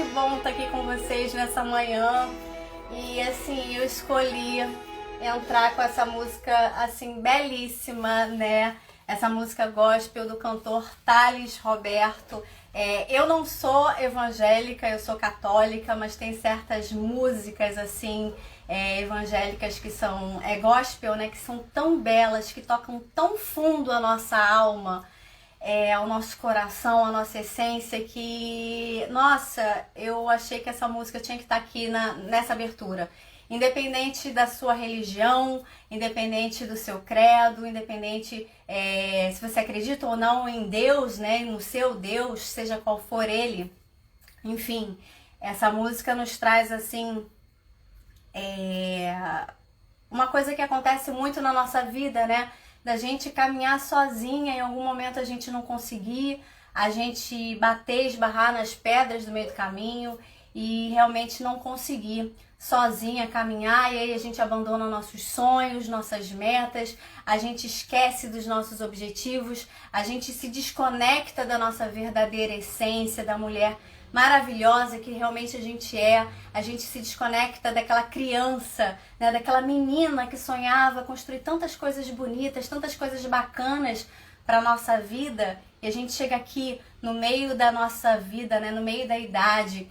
que bom estar aqui com vocês nessa manhã. E assim, eu escolhi entrar com essa música assim belíssima, né? Essa música gospel do cantor Thales Roberto. Eu não sou evangélica, eu sou católica, mas tem certas músicas assim evangélicas que são gospel, né? Que são tão belas, que tocam tão fundo a nossa alma. Ao nosso coração, a nossa essência, que, nossa, eu achei que essa música tinha que estar aqui nessa abertura. Independente da sua religião, independente do seu credo, independente se você acredita ou não em Deus, né, no seu Deus, seja qual for ele. Enfim, essa música nos traz, assim, uma coisa que acontece muito na nossa vida, né? Da gente caminhar sozinha, em algum momento a gente não conseguir, a gente bater, esbarrar nas pedras do meio do caminho e realmente não conseguir sozinha caminhar, e aí a gente abandona nossos sonhos, nossas metas, a gente esquece dos nossos objetivos, a gente se desconecta da nossa verdadeira essência, da mulher maravilhosa que realmente a gente se desconecta daquela criança, né, daquela menina que sonhava construir tantas coisas bonitas, tantas coisas bacanas para a nossa vida, e a gente chega aqui no meio da nossa vida, né, no meio da idade,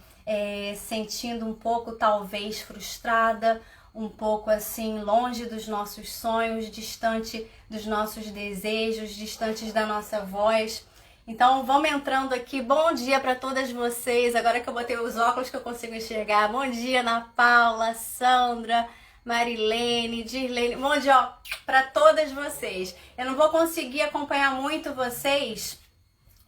sentindo um pouco talvez frustrada, um pouco assim longe dos nossos sonhos, distante dos nossos desejos, distantes da nossa voz. Então vamos entrando aqui. Bom dia para todas vocês. Agora que eu botei os óculos que eu consigo enxergar. Bom dia, Ana Paula, Sandra, Marilene, Dirlene. Bom dia para todas vocês. Eu não vou conseguir acompanhar muito vocês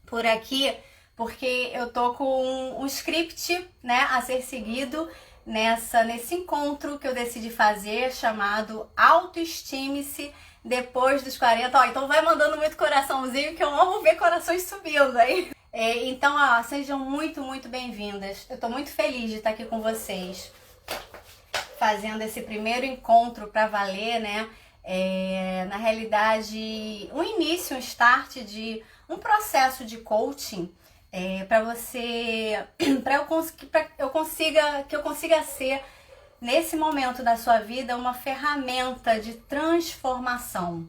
por aqui, porque eu tô com um script, né, a ser seguido nesse encontro que eu decidi fazer, chamado Autoestime-se depois dos 40. Ó, então vai mandando muito coraçãozinho, que eu amo ver corações subindo aí. Então, ó, sejam muito, muito bem-vindas. Eu tô muito feliz de estar aqui com vocês, fazendo esse primeiro encontro para valer, né? Na realidade, um início, um start de um processo de coaching, para você, que eu consiga ser, nesse momento da sua vida, uma ferramenta de transformação.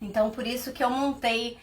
Então, por isso que eu montei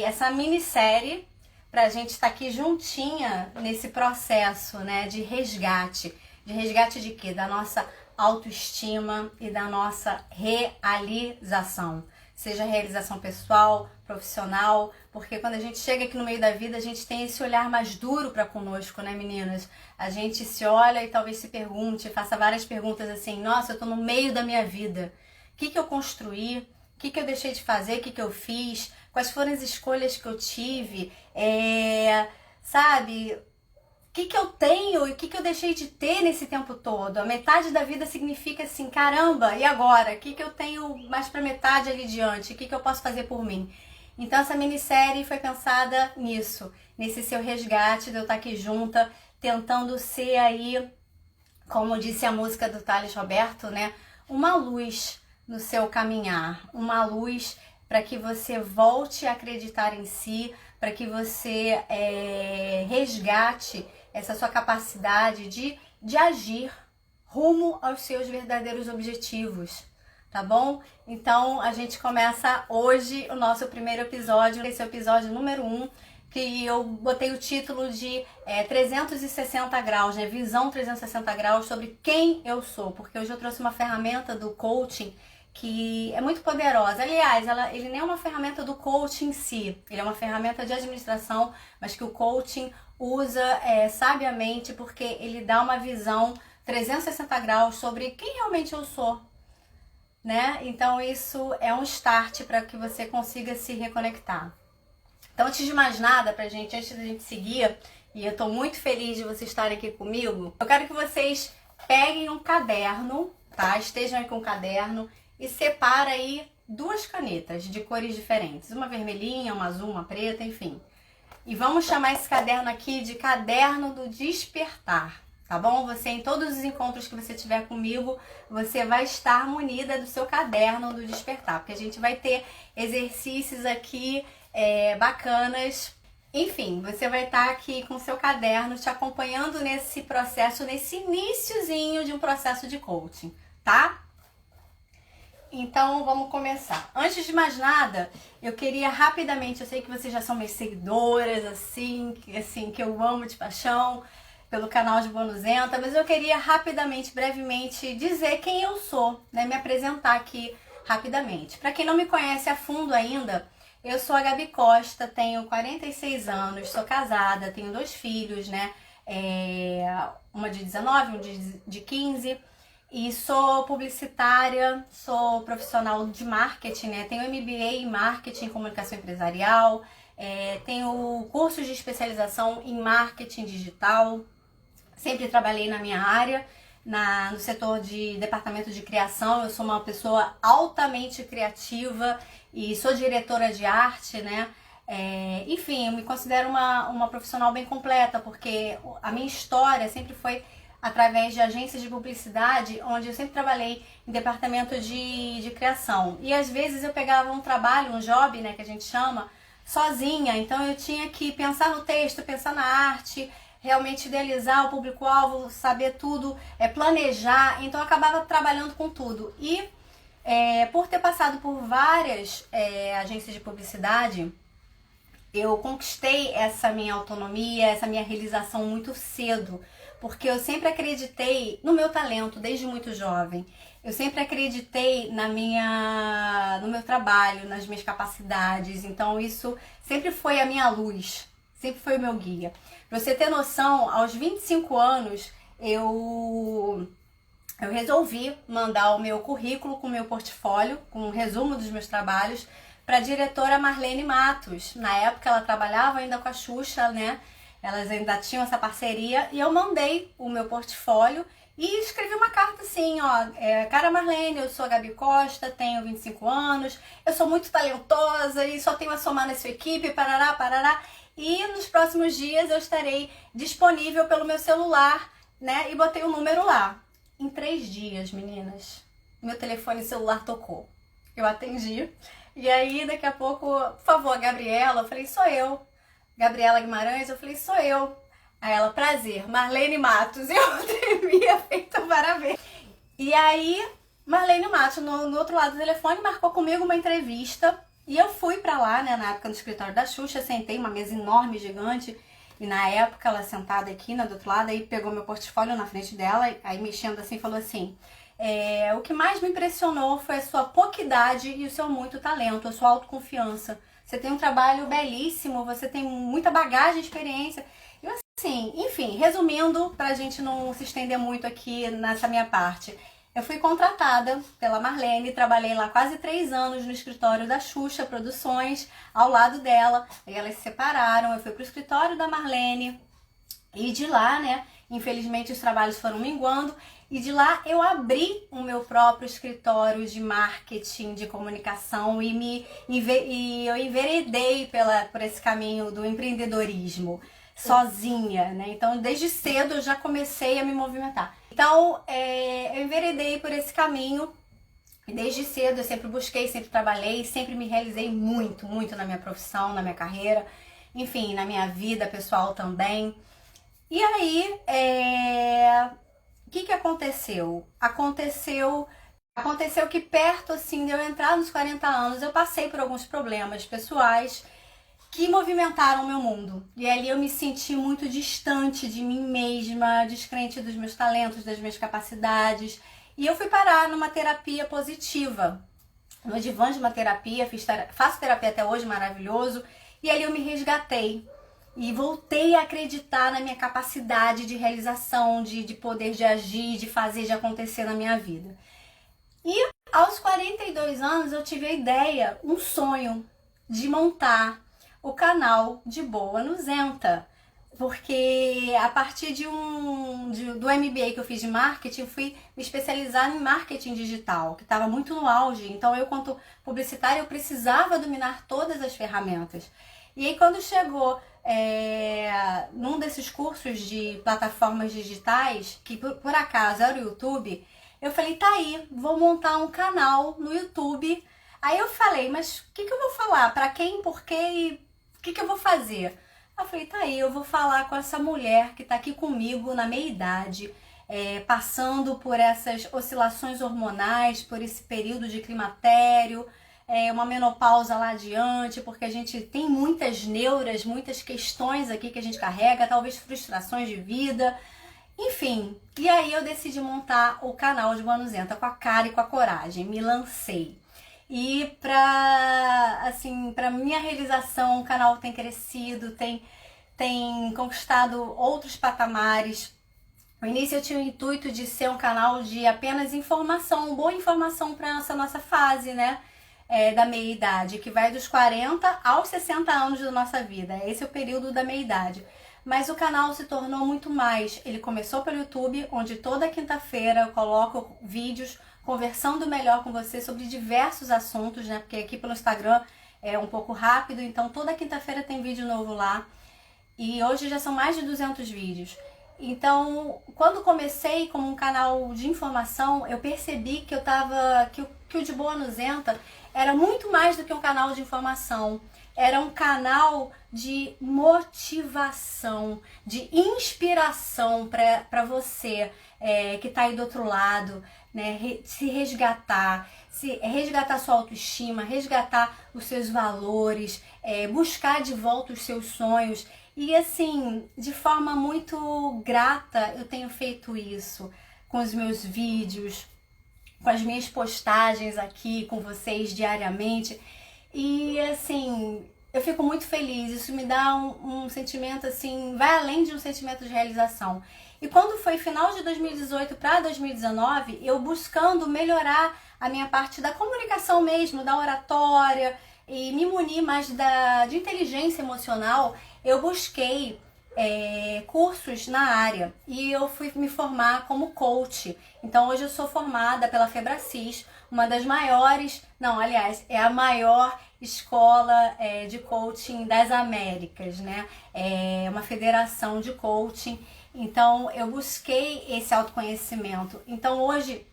essa minissérie pra gente estar aqui juntinha nesse processo, né, de resgate. De resgate de quê? Da nossa autoestima e da nossa realização. Seja realização pessoal, profissional, porque quando a gente chega aqui no meio da vida, a gente tem esse olhar mais duro para conosco, né, meninas? A gente se olha e talvez se pergunte, faça várias perguntas assim: nossa, eu tô no meio da minha vida. O que eu construí? O que eu deixei de fazer? O que eu fiz? Quais foram as escolhas que eu tive? Sabe? O que eu tenho e o que eu deixei de ter nesse tempo todo? A metade da vida significa assim, caramba, e agora? O que eu tenho mais pra metade ali diante? O que eu posso fazer por mim? Então essa minissérie foi pensada nisso, nesse seu resgate, de eu estar aqui junta, tentando ser aí, como disse a música do Thales Roberto, né? Uma luz no seu caminhar, uma luz para que você volte a acreditar em si, para que você resgate essa sua capacidade de agir rumo aos seus verdadeiros objetivos, tá bom? Então a gente começa hoje o nosso primeiro episódio, esse é o episódio número 1, que eu botei o título de 360 graus, né? Visão 360 graus sobre quem eu sou, porque hoje eu trouxe uma ferramenta do coaching que é muito poderosa. Aliás, ele nem é uma ferramenta do coaching em si, ele é uma ferramenta de administração, mas que o coaching usa sabiamente, porque ele dá uma visão 360 graus sobre quem realmente eu sou, né? Então isso é um start para que você consiga se reconectar. Então, antes de mais nada, antes da gente seguir, e eu tô muito feliz de vocês estarem aqui comigo, eu quero que vocês peguem um caderno, tá? Estejam aí com um caderno e separa aí 2 canetas de cores diferentes. Uma vermelhinha, uma azul, uma preta, enfim. E vamos chamar esse caderno aqui de Caderno do Despertar, tá bom? Você, em todos os encontros que você tiver comigo, você vai estar munida do seu Caderno do Despertar, porque a gente vai ter exercícios aqui bacanas Enfim, você vai estar aqui com o seu caderno te acompanhando nesse processo, nesse iniciozinho de um processo de coaching, tá? Então vamos começar. Antes de mais nada, eu queria rapidamente, eu sei que vocês já são minhas seguidoras, assim, que eu amo de paixão pelo canal de Bonuzenta, mas eu queria rapidamente, brevemente dizer quem eu sou, né? Me apresentar aqui rapidamente. Para quem não me conhece a fundo ainda, eu sou a Gabi Costa, tenho 46 anos, sou casada, tenho 2 filhos, né? Uma de 19, um de 15. E sou publicitária, sou profissional de marketing, né? Tenho MBA em marketing e comunicação empresarial, tenho cursos de especialização em marketing digital. Sempre trabalhei na minha área, no setor de departamento de criação. Eu sou uma pessoa altamente criativa e sou diretora de arte, né? Enfim, eu me considero uma profissional bem completa, porque a minha história sempre foi através de agências de publicidade, onde eu sempre trabalhei em departamento de criação. E às vezes eu pegava um trabalho, um job, né, que a gente chama, sozinha. Então eu tinha que pensar no texto, pensar na arte, realmente idealizar o público-alvo, saber tudo, planejar. Então eu acabava trabalhando com tudo. E por ter passado por várias agências de publicidade, eu conquistei essa minha autonomia, essa minha realização muito cedo, porque eu sempre acreditei no meu talento desde muito jovem. Eu sempre acreditei no meu trabalho, nas minhas capacidades. Então isso sempre foi a minha luz, sempre foi o meu guia. Pra você ter noção, aos 25 anos eu resolvi mandar o meu currículo com o meu portfólio, com um resumo dos meus trabalhos, para a diretora Marlene Matos. Na época ela trabalhava ainda com a Xuxa, né? Elas ainda tinham essa parceria, e eu mandei o meu portfólio e escrevi uma carta assim, ó, cara Marlene, eu sou a Gabi Costa, tenho 25 anos, eu sou muito talentosa e só tenho a somar na sua equipe, parará, parará, e nos próximos dias eu estarei disponível pelo meu celular, né? E botei o número lá. Em 3 dias, meninas, meu telefone celular tocou. Eu atendi, e aí daqui a pouco, por favor, Gabriela, eu falei, sou eu. Gabriela Guimarães, eu falei, sou eu. Aí ela, prazer, Marlene Matos. Eu tremia feito parabéns. E aí, Marlene Matos, no outro lado do telefone, marcou comigo uma entrevista. E eu fui pra lá, né, na época no escritório da Xuxa, sentei uma mesa enorme, gigante. E na época, ela sentada aqui, né, do outro lado, aí pegou meu portfólio na frente dela, aí mexendo assim, falou assim, o que mais me impressionou foi a sua pouca idade e o seu muito talento, a sua autoconfiança. Você tem um trabalho belíssimo, você tem muita bagagem, experiência. E assim, enfim, resumindo, pra gente não se estender muito aqui nessa minha parte, eu fui contratada pela Marlene, trabalhei lá quase 3 anos no escritório da Xuxa Produções, ao lado dela. Aí elas se separaram, eu fui pro escritório da Marlene, e de lá, né, infelizmente os trabalhos foram minguando, e de lá eu abri o meu próprio escritório de marketing, de comunicação, e eu enveredei por esse caminho do empreendedorismo, sozinha, né? Então desde cedo eu já comecei a me movimentar. Então eu enveredei por esse caminho, e desde cedo eu sempre busquei, sempre trabalhei, sempre me realizei muito, muito na minha profissão, na minha carreira, enfim, na minha vida pessoal também. E aí, o que aconteceu? Aconteceu que perto assim de eu entrar nos 40 anos, eu passei por alguns problemas pessoais que movimentaram o meu mundo. E ali eu me senti muito distante de mim mesma, descrente dos meus talentos, das minhas capacidades. E eu fui parar numa terapia positiva, no divã de uma terapia, faço terapia até hoje, maravilhoso. E ali eu me resgatei. E voltei a acreditar na minha capacidade de realização, de poder de agir, de fazer, de acontecer na minha vida. E aos 42 anos eu tive a ideia, um sonho, de montar o canal de Bonuzenta. Porque a partir do MBA que eu fiz de marketing, eu fui me especializar em marketing digital, que estava muito no auge. Então eu, quanto publicitária, eu precisava dominar todas as ferramentas. E aí quando chegou num desses cursos de plataformas digitais, que por acaso era o YouTube, eu falei, tá aí, vou montar um canal no YouTube. Aí eu falei, mas o que eu vou falar? Pra quem, por quê e o que eu vou fazer? Eu falei, tá aí, eu vou falar com essa mulher que tá aqui comigo na meia idade, passando por essas oscilações hormonais, por esse período de climatério, uma menopausa lá adiante, porque a gente tem muitas neuras, muitas questões aqui que a gente carrega, talvez frustrações de vida, enfim. E aí eu decidi montar o canal de Manuzenta com a cara e com a coragem, me lancei. E para minha realização, o canal tem crescido, tem conquistado outros patamares. No início eu tinha o intuito de ser um canal de apenas informação, boa informação para essa nossa fase, né? Da meia-idade, que vai dos 40 aos 60 anos da nossa vida. Esse é o período da meia-idade. Mas o canal se tornou muito mais. Ele começou pelo YouTube, onde toda quinta-feira eu coloco vídeos conversando melhor com você sobre diversos assuntos, né? Porque aqui pelo Instagram é um pouco rápido, então toda quinta-feira tem vídeo novo lá. E hoje já são mais de 200 vídeos. Então, quando comecei como um canal de informação, eu percebi que que o De Boa Nuzenta era muito mais do que um canal de informação. Era um canal de motivação, de inspiração para você que está aí do outro lado, né? Se resgatar, resgatar sua autoestima, resgatar os seus valores, buscar de volta os seus sonhos. E assim, de forma muito grata, eu tenho feito isso com os meus vídeos, com as minhas postagens aqui com vocês diariamente. E assim, eu fico muito feliz, isso me dá um sentimento assim, vai além de um sentimento de realização. E quando foi final de 2018 para 2019, eu buscando melhorar a minha parte da comunicação mesmo, da oratória e me munir mais de inteligência emocional, eu busquei cursos na área e eu fui me formar como coach. Então hoje eu sou formada pela Febracis, uma das maiores, não, aliás, é a maior escola de coaching das Américas, né? É uma federação de coaching. Então eu busquei esse autoconhecimento. Então hoje,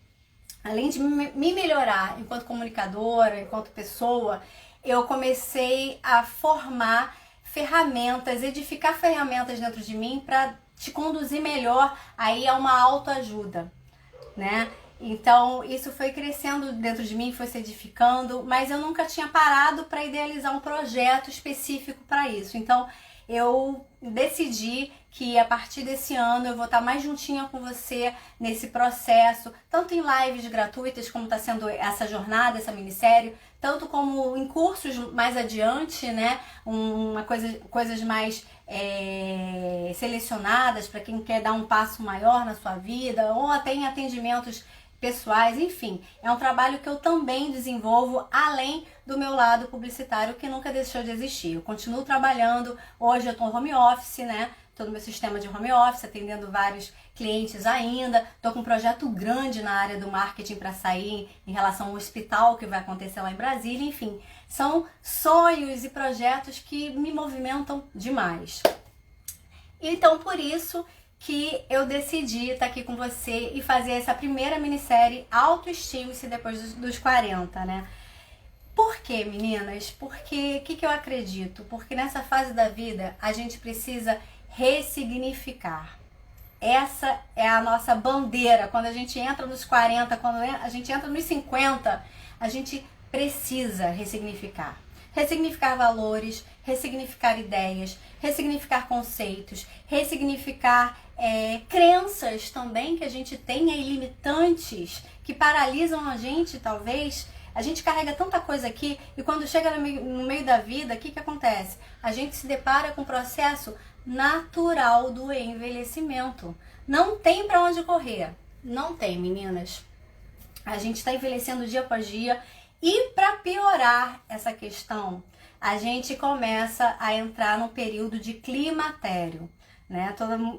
além de me melhorar enquanto comunicadora, enquanto pessoa, eu comecei a formar ferramentas, edificar ferramentas dentro de mim para te conduzir melhor aí a uma autoajuda, né? Então isso foi crescendo dentro de mim, foi se edificando, mas eu nunca tinha parado para idealizar um projeto específico para isso. Então eu decidi que a partir desse ano eu vou estar mais juntinha com você nesse processo, tanto em lives gratuitas, como está sendo essa jornada, essa minissérie, tanto como em cursos mais adiante, né? Coisas mais selecionadas para quem quer dar um passo maior na sua vida, ou até em atendimentos pessoais, enfim. É um trabalho que eu também desenvolvo além do meu lado publicitário, que nunca deixou de existir. Eu continuo trabalhando, hoje eu estou home office, né? Estou no meu sistema de home office, atendendo vários clientes ainda. Estou com um projeto grande na área do marketing para sair em relação ao hospital que vai acontecer lá em Brasília. Enfim, são sonhos e projetos que me movimentam demais. Então, por isso que eu decidi estar aqui com você e fazer essa primeira minissérie Autoestime-se depois dos 40, né? Por quê, meninas? Porque o que eu acredito? Porque nessa fase da vida a gente precisa ressignificar. Essa é a nossa bandeira. Quando a gente entra nos 40, quando a gente entra nos 50, a gente precisa ressignificar. Ressignificar valores, ressignificar ideias, ressignificar conceitos, ressignificar crenças também que a gente tem aí, limitantes, que paralisam a gente, talvez. A gente carrega tanta coisa aqui e quando chega no meio da vida, o que acontece? A gente se depara com o processo natural do envelhecimento. Não tem para onde correr. Não tem, meninas. A gente está envelhecendo dia após dia e para piorar essa questão, a gente começa a entrar num período de climatério, né?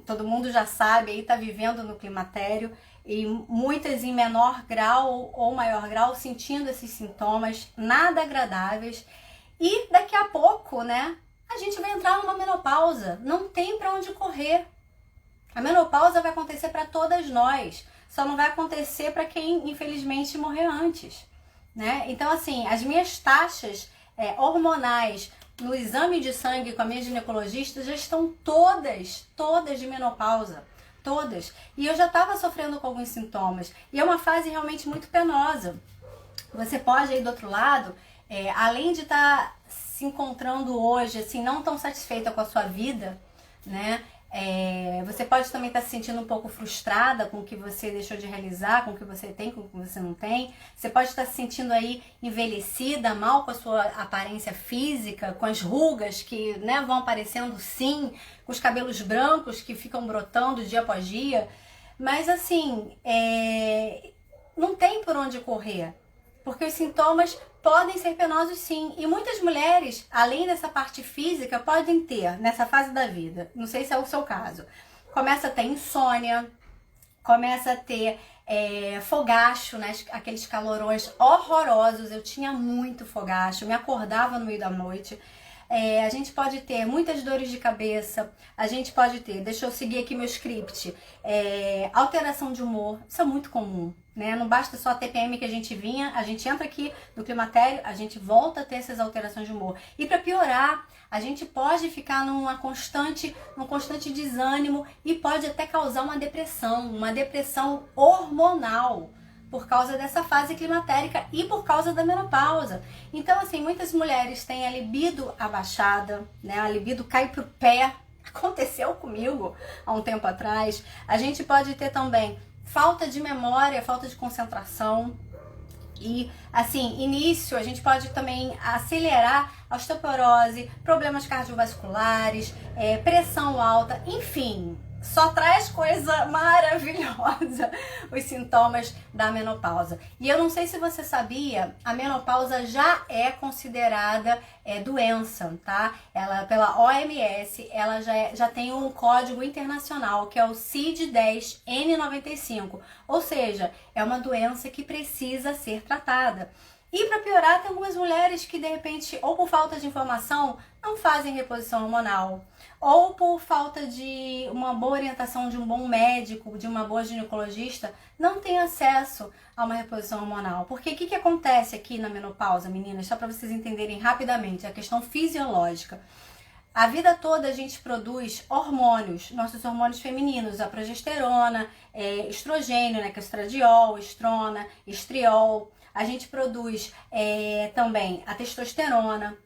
Todo mundo já sabe, aí tá vivendo no climatério e muitas em menor grau ou maior grau sentindo esses sintomas nada agradáveis e daqui a pouco, né, a gente vai entrar numa menopausa, não tem para onde correr. A menopausa vai acontecer para todas nós, só não vai acontecer para quem infelizmente morreu antes, né? Então assim, as minhas taxas hormonais no exame de sangue com a minha ginecologista, já estão todas de menopausa. Todas. E eu já estava sofrendo com alguns sintomas. E é uma fase realmente muito penosa. Você pode aí do outro lado, além de estar se encontrando hoje, assim, não tão satisfeita com a sua vida, né? Você pode também estar se sentindo um pouco frustrada com o que você deixou de realizar, com o que você tem, com o que você não tem. Você pode estar se sentindo aí envelhecida, mal com a sua aparência física, com as rugas que, né, vão aparecendo sim, com os cabelos brancos que ficam brotando dia após dia. Mas assim, não tem por onde correr, porque os sintomas podem ser penosos sim. E muitas mulheres, além dessa parte física, podem ter, nessa fase da vida, não sei se é o seu caso, começa a ter insônia, começa a ter fogacho, né? Aqueles calorões horrorosos. Eu tinha muito fogacho, me acordava no meio da noite. A gente pode ter muitas dores de cabeça, a gente pode ter, deixa eu seguir aqui meu script, alteração de humor, isso é muito comum, né? Não basta só a TPM que a gente entra aqui no climatério, a gente volta a ter essas alterações de humor. E para piorar, a gente pode ficar num constante desânimo e pode até causar uma depressão hormonal, por causa dessa fase climatérica e por causa da menopausa. Então, assim, muitas mulheres têm a libido abaixada, né? A libido cai pro pé. Aconteceu comigo há um tempo atrás. A gente pode ter também falta de memória, falta de concentração. E, assim, início, a gente pode também acelerar a osteoporose, problemas cardiovasculares, pressão alta, enfim. Só traz coisa maravilhosa os sintomas da menopausa. E eu não sei se você sabia, a menopausa já é considerada doença, tá? Ela, pela OMS, ela já tem um código internacional, que é o CID-10N95. Ou seja, é uma doença que precisa ser tratada. E para piorar, tem algumas mulheres que de repente, ou por falta de informação, não fazem reposição hormonal, ou por falta de uma boa orientação de um bom médico, de uma boa ginecologista, não tem acesso a uma reposição hormonal. Porque o que acontece aqui na menopausa, meninas? Só para vocês entenderem rapidamente, a questão fisiológica. A vida toda a gente produz hormônios, nossos hormônios femininos, a progesterona, estrogênio, né, que é estradiol, estrona, estriol. A gente produz também a testosterona.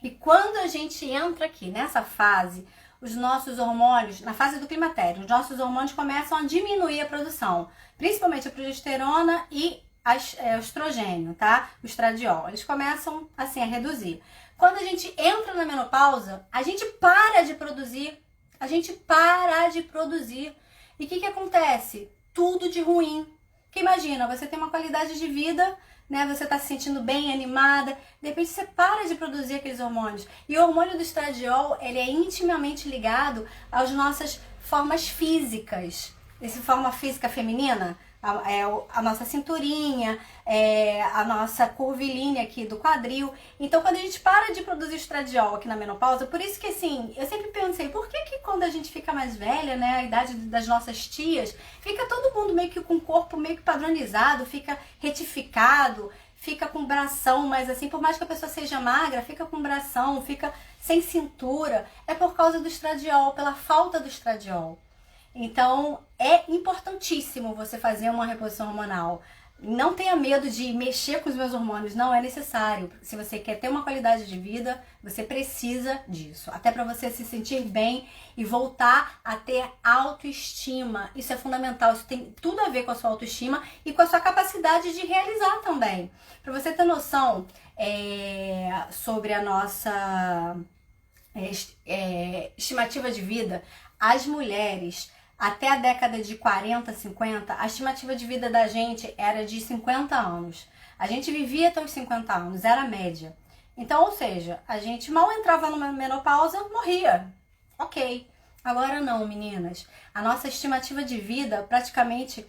E quando a gente entra aqui nessa fase, os nossos hormônios, na fase do climatério, os nossos hormônios começam a diminuir a produção. Principalmente a progesterona e o estrogênio, tá? O estradiol. Eles começam, assim, a reduzir. Quando a gente entra na menopausa, a gente para de produzir. A gente para de produzir. E o que acontece? Tudo de ruim. Porque imagina, você tem uma qualidade de vida, né? Você tá se sentindo bem, animada, de repente você para de produzir aqueles hormônios. E o hormônio do estradiol, ele é intimamente ligado às nossas formas físicas. Essa forma física feminina, a nossa cinturinha, a nossa curvilínea aqui do quadril. Então, quando a gente para de produzir estradiol aqui na menopausa, por isso que, assim, eu sempre pensei, por que quando a gente fica mais velha, né, a idade das nossas tias, fica todo mundo meio que com o corpo meio que padronizado, fica retificado, fica com bração, mas assim, por mais que a pessoa seja magra, fica com bração, fica sem cintura, é por causa do estradiol, pela falta do estradiol. Então, é importantíssimo você fazer uma reposição hormonal. Não tenha medo de mexer com os meus hormônios, não é necessário. Se você quer ter uma qualidade de vida, você precisa disso. Até para você se sentir bem e voltar a ter autoestima. Isso é fundamental, isso tem tudo a ver com a sua autoestima e com a sua capacidade de realizar também. Para você ter noção sobre a nossa estimativa de vida, as mulheres... Até a década de 40, 50, a estimativa de vida da gente era de 50 anos. A gente vivia até os 50 anos, era a média. Então, ou seja, a gente mal entrava numa menopausa, morria. Ok. Agora não, meninas. A nossa estimativa de vida praticamente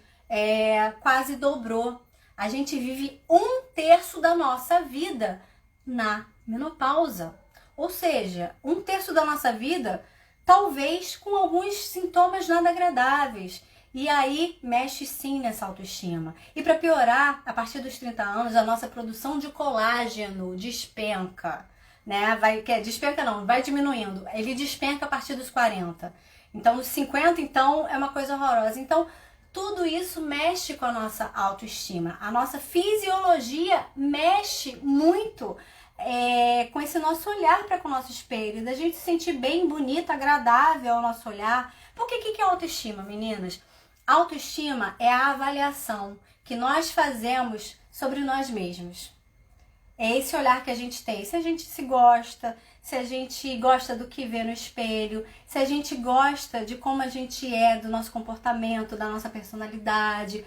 quase dobrou. A gente vive 1/3 da nossa vida na menopausa. Ou seja, 1/3 da nossa vida... talvez com alguns sintomas nada agradáveis. E aí mexe sim nessa autoestima. E para piorar, a partir dos 30 anos, a nossa produção de colágeno despenca. né? Despenca não, vai diminuindo. Ele despenca a partir dos 40. Então, nos 50, então, é uma coisa horrorosa. Então, tudo isso mexe com a nossa autoestima. A nossa fisiologia mexe muito com esse nosso olhar para com o nosso espelho, da gente se sentir bem, bonita, agradável ao nosso olhar. Porque o que é autoestima, meninas? Autoestima é a avaliação que nós fazemos sobre nós mesmos. É esse olhar que a gente tem. Se a gente se gosta, se a gente gosta do que vê no espelho, se a gente gosta de como a gente é, do nosso comportamento, da nossa personalidade,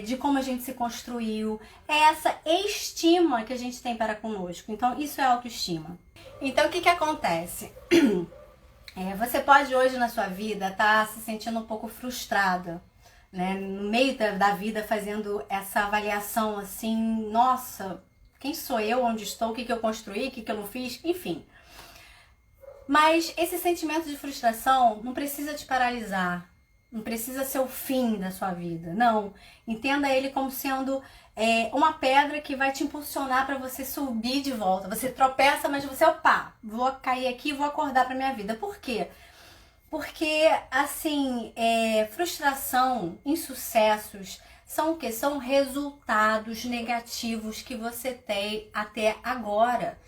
de como a gente se construiu. É essa estima que a gente tem para conosco. Então, isso é autoestima. Então, o que acontece? Você pode hoje na sua vida estar se sentindo um pouco frustrada, né? No meio da vida, fazendo essa avaliação assim, nossa, quem sou eu, onde estou, o que eu construí, o que eu não fiz, enfim. Mas esse sentimento de frustração não precisa te paralisar, não precisa ser o fim da sua vida, não. Entenda ele como sendo uma pedra que vai te impulsionar para você subir de volta. Você tropeça, mas você, opa, vou cair aqui e vou acordar para minha vida. Por quê? Porque, assim, frustração, insucessos, são o quê? São resultados negativos que você tem até agora.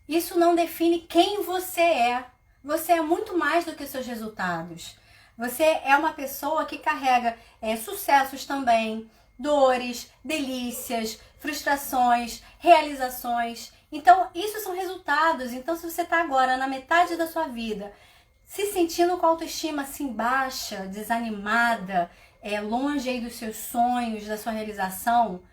Isso não define quem você é. Você é muito mais do que seus resultados. Você é uma pessoa que carrega sucessos também, dores, delícias, frustrações, realizações. Então, isso são resultados. Então, se você está agora na metade da sua vida, se sentindo com a autoestima assim baixa, desanimada, longe aí dos seus sonhos, da sua realização,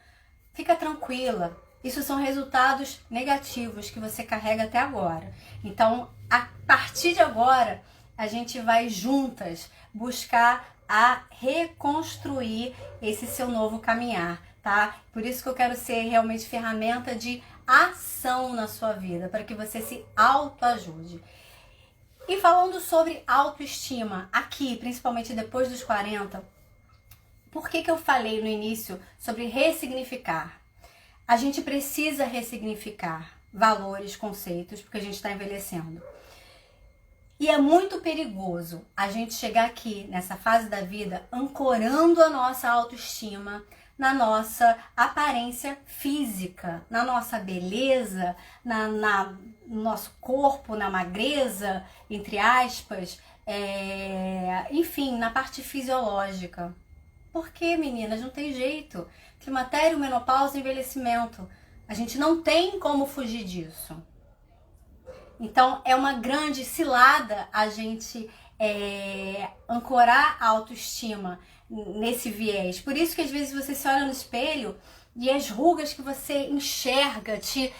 fica tranquila. Isso são resultados negativos que você carrega até agora. Então, a partir de agora, a gente vai juntas buscar a reconstruir esse seu novo caminhar, tá? Por isso que eu quero ser realmente ferramenta de ação na sua vida, para que você se autoajude. E falando sobre autoestima, aqui, principalmente depois dos 40, por que eu falei no início sobre ressignificar? A gente precisa ressignificar valores, conceitos, porque a gente está envelhecendo. E é muito perigoso a gente chegar aqui, nessa fase da vida, ancorando a nossa autoestima na nossa aparência física, na nossa beleza, no nosso corpo, na magreza, entre aspas, enfim, na parte fisiológica. Porque, meninas, não tem jeito. Climatério, menopausa, envelhecimento. A gente não tem como fugir disso. Então, é uma grande cilada a gente ancorar a autoestima nesse viés. Por isso que às vezes você se olha no espelho e as rugas que você enxerga te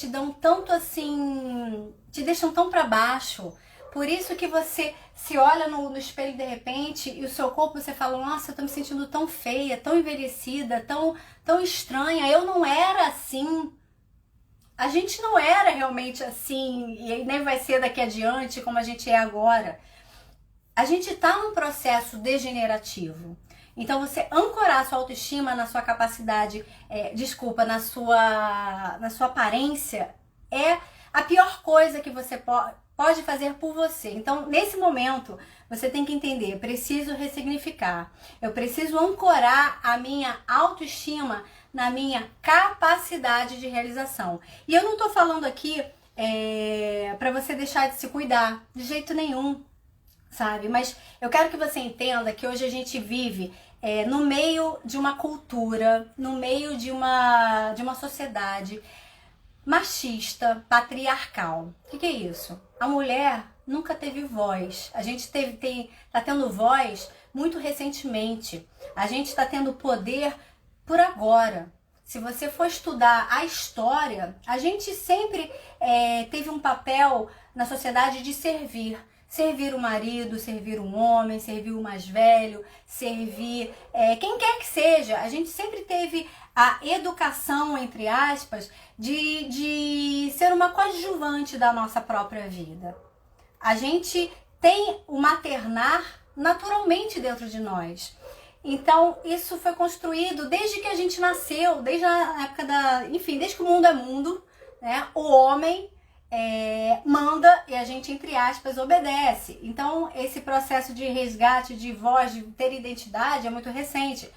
dão tanto assim, te deixam tão para baixo. Por isso que você se olha no espelho de repente e o seu corpo, você fala, nossa, eu tô me sentindo tão feia, tão envelhecida, tão estranha, eu não era assim. A gente não era realmente assim e nem vai ser daqui adiante como a gente é agora. A gente tá num processo degenerativo. Então você ancorar a sua autoestima na sua capacidade, na sua aparência, é a pior coisa que você pode fazer por você. Então, nesse momento, você tem que entender, eu preciso ressignificar. Eu preciso ancorar a minha autoestima na minha capacidade de realização. E eu não tô falando aqui para você deixar de se cuidar, de jeito nenhum, sabe? Mas eu quero que você entenda que hoje a gente vive no meio de uma cultura, no meio de uma sociedade machista, patriarcal. O que é isso? A mulher nunca teve voz. A gente tá tendo voz muito recentemente. A gente tá tendo poder por agora. Se você for estudar a história, a gente sempre teve um papel na sociedade de servir. Servir o marido, servir um homem, servir o mais velho, servir quem quer que seja. A gente sempre teve a educação, entre aspas, de ser uma coadjuvante da nossa própria vida. A gente tem o maternar naturalmente dentro de nós. Então, isso foi construído desde que a gente nasceu, desde a época desde que o mundo é mundo, né? O homem manda e a gente, entre aspas, obedece. Então, esse processo de resgate de voz, de ter identidade, é muito recente.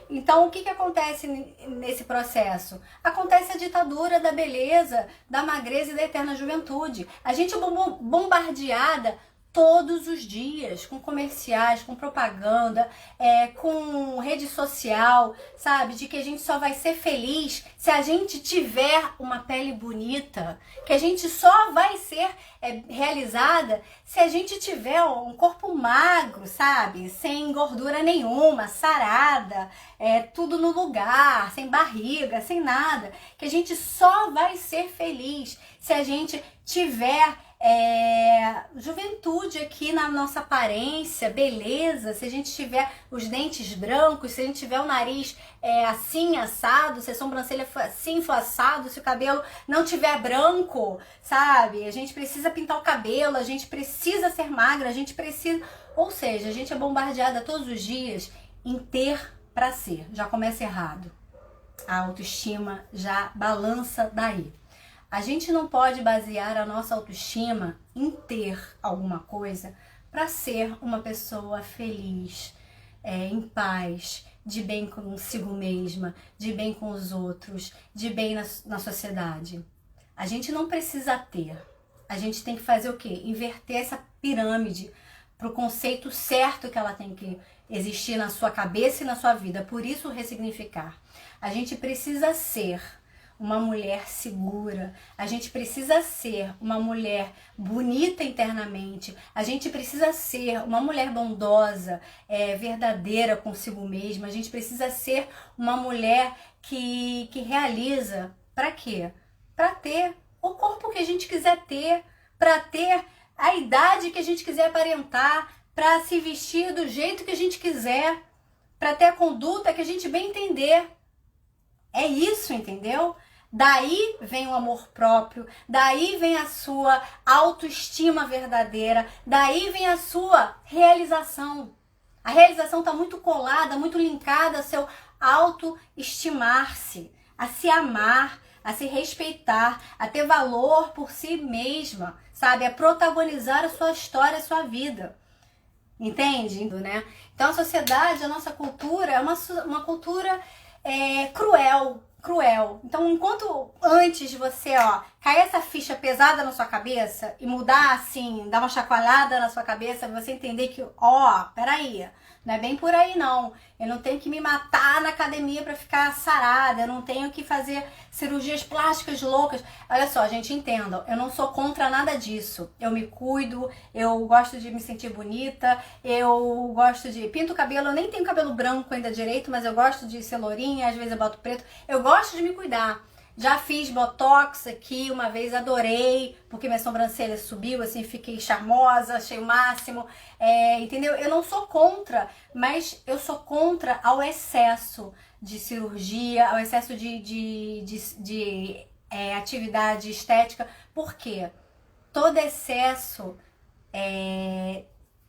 Então, o que acontece nesse processo? Acontece a ditadura da beleza, da magreza e da eterna juventude. A gente é bombardeada todos os dias, com comerciais, com propaganda, com rede social, sabe? De que a gente só vai ser feliz se a gente tiver uma pele bonita, que a gente só vai ser realizada se a gente tiver um corpo magro, sabe? Sem gordura nenhuma, sarada, tudo no lugar, sem barriga, sem nada. Que a gente só vai ser feliz se a gente tiver juventude aqui na nossa aparência, beleza, se a gente tiver os dentes brancos, se a gente tiver o nariz assim assado, se a sobrancelha for assim for assado, se o cabelo não tiver branco, sabe? A gente precisa pintar o cabelo, a gente precisa ser magra, a gente precisa... Ou seja, a gente é bombardeada todos os dias em ter pra ser. Já começa errado. A autoestima já balança daí. A gente não pode basear a nossa autoestima em ter alguma coisa para ser uma pessoa feliz, em paz, de bem consigo mesma, de bem com os outros, de bem na sociedade. A gente não precisa ter. A gente tem que fazer o quê? Inverter essa pirâmide para o conceito certo que ela tem que existir na sua cabeça e na sua vida. Por isso, ressignificar. A gente precisa ser uma mulher segura, a gente precisa ser uma mulher bonita internamente, a gente precisa ser uma mulher bondosa, verdadeira consigo mesma, a gente precisa ser uma mulher que realiza, para quê? Para ter o corpo que a gente quiser ter, para ter a idade que a gente quiser aparentar, para se vestir do jeito que a gente quiser, para ter a conduta que a gente bem entender. É isso, entendeu? Daí vem o amor próprio, daí vem a sua autoestima verdadeira, daí vem a sua realização. A realização está muito colada, muito linkada ao seu autoestimar-se, a se amar, a se respeitar, a ter valor por si mesma, sabe? A protagonizar a sua história, a sua vida. Entende? Né? Então a sociedade, a nossa cultura é uma cultura cruel. Então, enquanto antes de você, cair essa ficha pesada na sua cabeça e mudar assim, dar uma chacoalhada na sua cabeça, você entender que, peraí, não é bem por aí não. Eu não tenho que me matar na academia para ficar sarada, eu não tenho que fazer cirurgias plásticas loucas. Olha só, gente, entendam, eu não sou contra nada disso. Eu me cuido, eu gosto de me sentir bonita, eu gosto de... Pinto o cabelo, eu nem tenho cabelo branco ainda direito, mas eu gosto de ser lourinha, às vezes eu boto preto. Eu gosto de me cuidar. Já fiz botox aqui uma vez, adorei, porque minha sobrancelha subiu, assim, fiquei charmosa, achei o máximo, entendeu? Eu não sou contra, mas eu sou contra ao excesso de cirurgia, ao excesso de atividade estética. Por quê? Todo excesso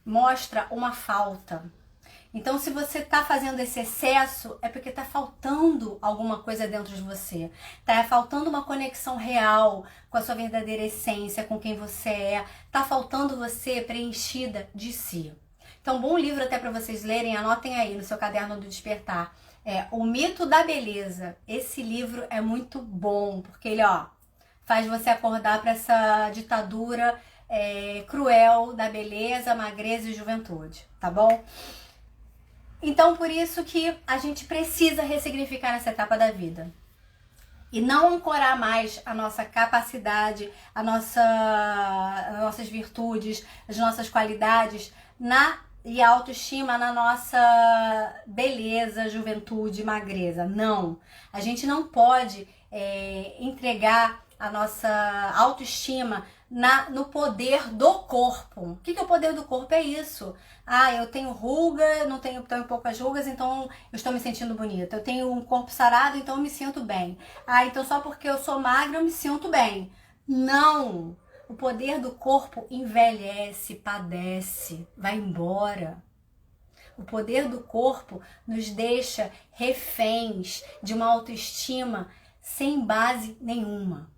mostra uma falta. Então, se você está fazendo esse excesso, é porque está faltando alguma coisa dentro de você. Está faltando uma conexão real com a sua verdadeira essência, com quem você é. Está faltando você preenchida de si. Então, bom livro até para vocês lerem, anotem aí no seu caderno do despertar. O Mito da Beleza. Esse livro é muito bom, porque ele, faz você acordar para essa ditadura cruel da beleza, magreza e juventude, tá bom? Então, por isso que a gente precisa ressignificar nessa etapa da vida. E não ancorar mais a nossa capacidade, as nossas virtudes, as nossas qualidades e a autoestima na nossa beleza, juventude, magreza. Não. A gente não pode entregar a nossa autoestima no poder do corpo. O que é o poder do corpo? É isso. Eu tenho ruga, não tenho poucas rugas, então eu estou me sentindo bonita. Eu tenho um corpo sarado, então eu me sinto bem. Então só porque eu sou magra eu me sinto bem. Não! O poder do corpo envelhece, padece, vai embora. O poder do corpo nos deixa reféns de uma autoestima sem base nenhuma.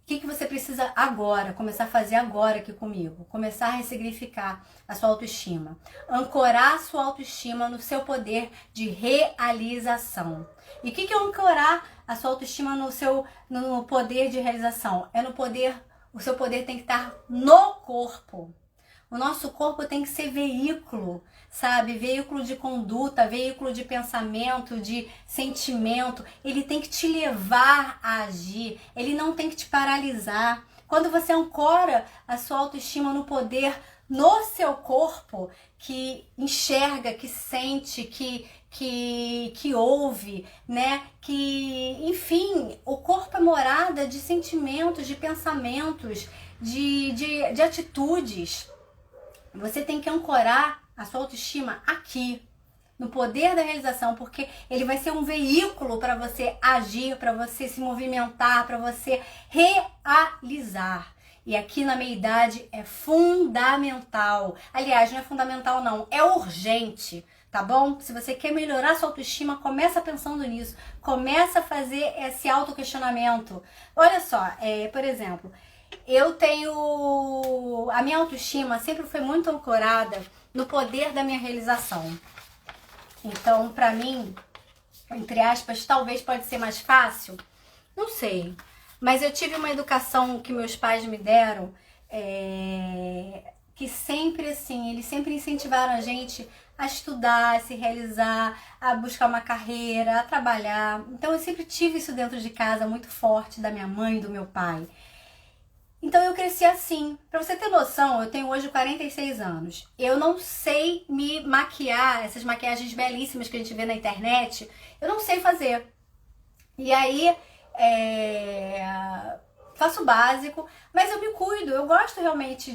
O que você precisa agora, começar a fazer agora aqui comigo? Começar a ressignificar a sua autoestima. Ancorar a sua autoestima no seu poder de realização. E o que é ancorar a sua autoestima no poder de realização? O seu poder tem que estar no corpo. O nosso corpo tem que ser veículo, sabe? Veículo de conduta, veículo de pensamento, de sentimento. Ele tem que te levar a agir. Ele não tem que te paralisar. Quando você ancora a sua autoestima no poder no seu corpo, que enxerga, que sente, que ouve, né? Enfim, o corpo é morada de sentimentos, de pensamentos, de atitudes. Você tem que ancorar a sua autoestima aqui, no poder da realização, porque ele vai ser um veículo para você agir, para você se movimentar, para você realizar. E aqui na meia-idade é fundamental. Aliás, não é fundamental não, é urgente, tá bom? Se você quer melhorar sua autoestima, começa pensando nisso. Começa a fazer esse autoquestionamento. Olha só, por exemplo, a minha autoestima sempre foi muito ancorada no poder da minha realização. Então, pra mim, entre aspas, talvez pode ser mais fácil, não sei. Mas eu tive uma educação que meus pais me deram, que sempre assim, eles sempre incentivaram a gente a estudar, a se realizar, a buscar uma carreira, a trabalhar. Então eu sempre tive isso dentro de casa muito forte, da minha mãe e do meu pai. Então eu cresci assim. Pra você ter noção, eu tenho hoje 46 anos. Eu não sei me maquiar, essas maquiagens belíssimas que a gente vê na internet, eu não sei fazer. E aí, faço o básico, mas eu me cuido, eu gosto realmente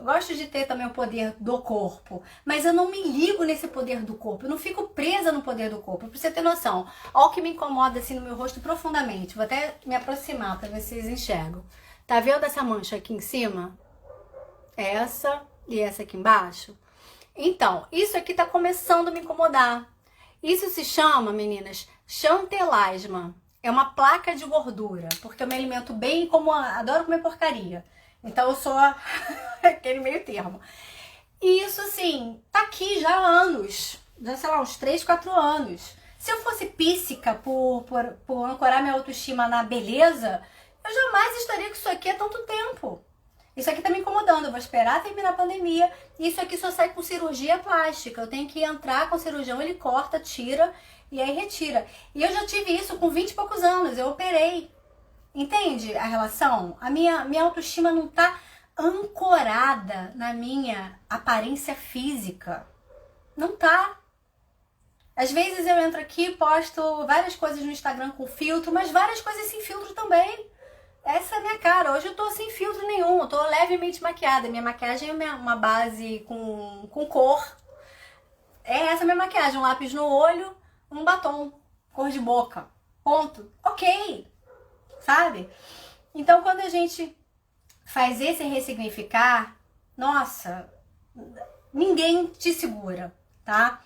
gosto de ter também o poder do corpo, mas eu não me ligo nesse poder do corpo, eu não fico presa no poder do corpo. Pra você ter noção, olha o que me incomoda assim no meu rosto profundamente, vou até me aproximar pra ver se vocês enxergam. Tá vendo essa mancha aqui em cima? Essa e essa aqui embaixo? Então, isso aqui tá começando a me incomodar. Isso se chama, meninas, chantelasma. É uma placa de gordura, porque eu me alimento bem, adoro comer porcaria. Então eu sou aquele meio termo. E isso assim, tá aqui já há anos, já sei lá, uns 3, 4 anos. Se eu fosse píssica por ancorar minha autoestima na beleza, eu jamais estaria com isso aqui há tanto tempo. Isso aqui tá me incomodando, eu vou esperar terminar a pandemia. Isso aqui só sai com cirurgia plástica. Eu tenho que entrar com o cirurgião, ele corta, tira e aí retira. E eu já tive isso com 20 e poucos anos, eu operei. Entende a relação? A minha autoestima não tá ancorada na minha aparência física. Não tá. Às vezes eu entro aqui, posto várias coisas no Instagram com filtro, mas várias coisas sem filtro também. Essa é a minha cara. Hoje eu tô sem filtro nenhum, eu tô levemente maquiada. Minha maquiagem é uma base com cor. É essa a minha maquiagem, um lápis no olho, um batom, cor de boca. Ponto. Ok. Sabe? Então quando a gente faz esse ressignificar, nossa, ninguém te segura, tá?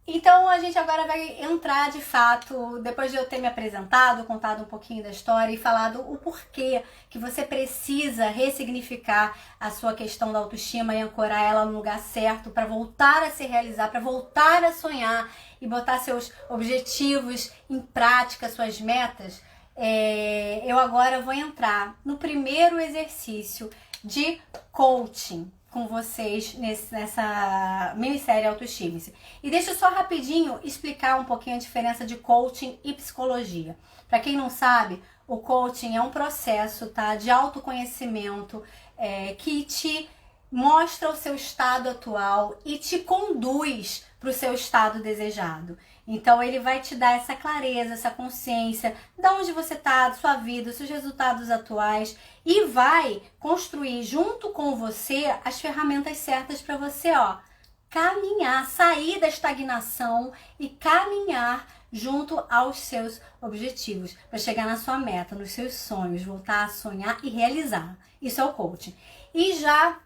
Então a gente agora vai entrar de fato, depois de eu ter me apresentado, contado um pouquinho da história e falado o porquê que você precisa ressignificar a sua questão da autoestima e ancorar ela no lugar certo para voltar a se realizar, para voltar a sonhar e botar seus objetivos em prática, suas metas. Eu agora vou entrar no primeiro exercício de coaching com vocês nessa minissérie Autoestime-se. E deixa eu só rapidinho explicar um pouquinho a diferença de coaching e psicologia. Para quem não sabe, o coaching é um processo, tá, de autoconhecimento que te mostra o seu estado atual e te conduz para o seu estado desejado. Então ele vai te dar essa clareza, essa consciência de onde você está, da sua vida, dos seus resultados atuais e vai construir junto com você as ferramentas certas para você, caminhar, sair da estagnação e caminhar junto aos seus objetivos, para chegar na sua meta, nos seus sonhos, voltar a sonhar e realizar. Isso é o coaching. E já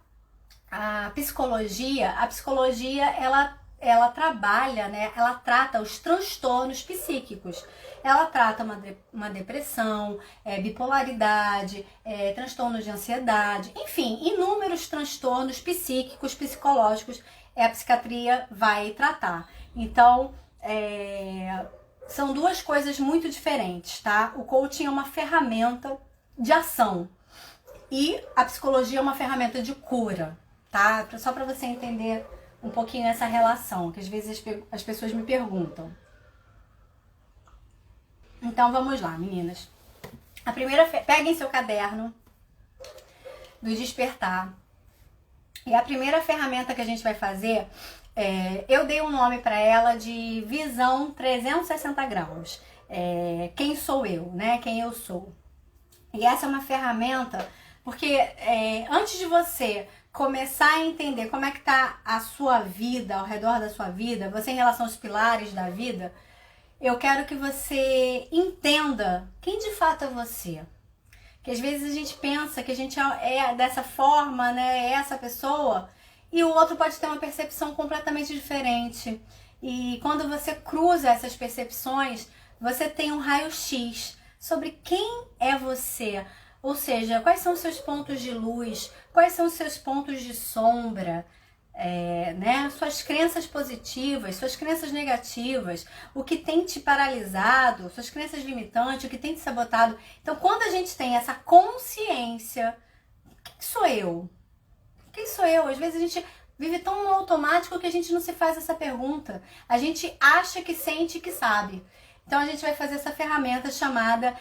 a psicologia ela ela trabalha, né? Ela trata os transtornos psíquicos. Ela trata uma depressão, bipolaridade, transtornos de ansiedade, enfim, inúmeros transtornos psíquicos, psicológicos, a psiquiatria vai tratar. Então, são duas coisas muito diferentes, tá? O coaching é uma ferramenta de ação e a psicologia é uma ferramenta de cura, tá? Só para você entender um pouquinho essa relação, que às vezes as pessoas me perguntam. Então vamos lá, meninas. A primeira, peguem seu caderno do despertar. E a primeira ferramenta que a gente vai fazer, eu dei um nome para ela de visão 360 graus. Quem sou eu, né? Quem eu sou. E essa é uma ferramenta, porque antes de você começar a entender como é que tá a sua vida, ao redor da sua vida, você em relação aos pilares da vida, eu quero que você entenda quem de fato é você. Que às vezes a gente pensa que a gente é dessa forma, né? É essa pessoa, e o outro pode ter uma percepção completamente diferente. E quando você cruza essas percepções, você tem um raio-x sobre quem é você. Ou seja, quais são os seus pontos de luz, quais são os seus pontos de sombra, né? Suas crenças positivas, suas crenças negativas, o que tem te paralisado, suas crenças limitantes, o que tem te sabotado. Então, quando a gente tem essa consciência, quem sou eu? Quem sou eu? Às vezes a gente vive tão no automático que a gente não se faz essa pergunta. A gente acha que sente que sabe. Então, a gente vai fazer essa ferramenta chamada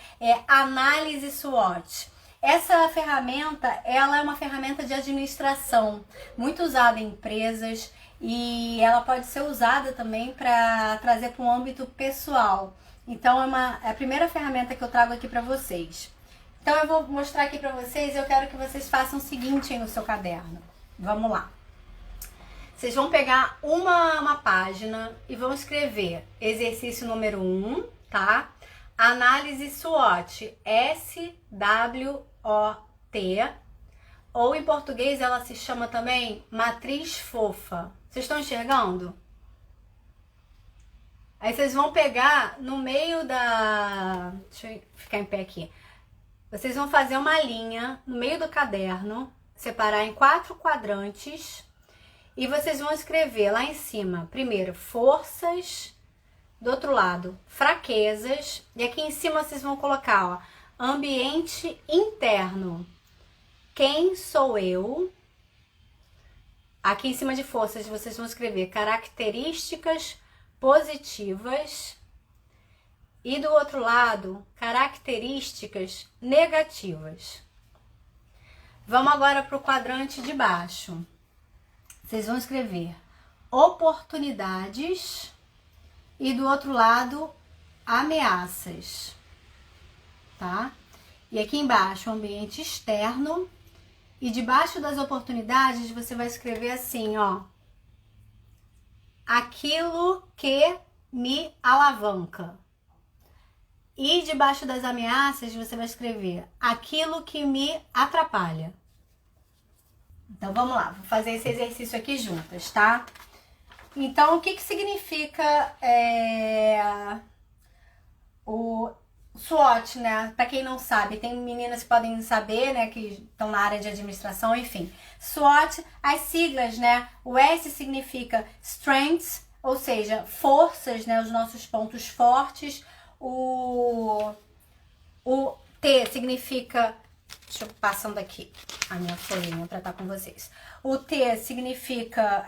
análise SWOT. Essa ferramenta, ela é uma ferramenta de administração, muito usada em empresas, e ela pode ser usada também para trazer para um âmbito pessoal. Então, é a primeira ferramenta que eu trago aqui para vocês. Então, eu vou mostrar aqui para vocês e eu quero que vocês façam o seguinte aí no seu caderno. Vamos lá. Vocês vão pegar uma página e vão escrever exercício número 1, tá? Análise SWOT, SWOT, ou em português ela se chama também matriz fofa. Vocês estão enxergando? Aí vocês vão pegar no meio da... Deixa eu ficar em pé aqui. Vocês vão fazer uma linha no meio do caderno, separar em 4 quadrantes, e vocês vão escrever lá em cima, primeiro, forças, do outro lado, fraquezas, e aqui em cima vocês vão colocar, ó, ambiente interno. Quem sou eu? Aqui em cima de forças vocês vão escrever características positivas e do outro lado, características negativas. Vamos agora para o quadrante de baixo. Vocês vão escrever oportunidades e do outro lado, ameaças, tá? E aqui embaixo, ambiente externo, e debaixo das oportunidades você vai escrever assim, ó, aquilo que me alavanca. E debaixo das ameaças você vai escrever aquilo que me atrapalha. Então vamos lá, vou fazer esse exercício aqui juntas, tá? Então, o que significa o SWOT, né? Para quem não sabe, tem meninas que podem saber, né? Que estão na área de administração, enfim. SWOT, as siglas, né? O S significa Strengths, ou seja, forças, né? Os nossos pontos fortes. O T significa... Deixa eu passando aqui a minha folhinha para estar com vocês. O T significa...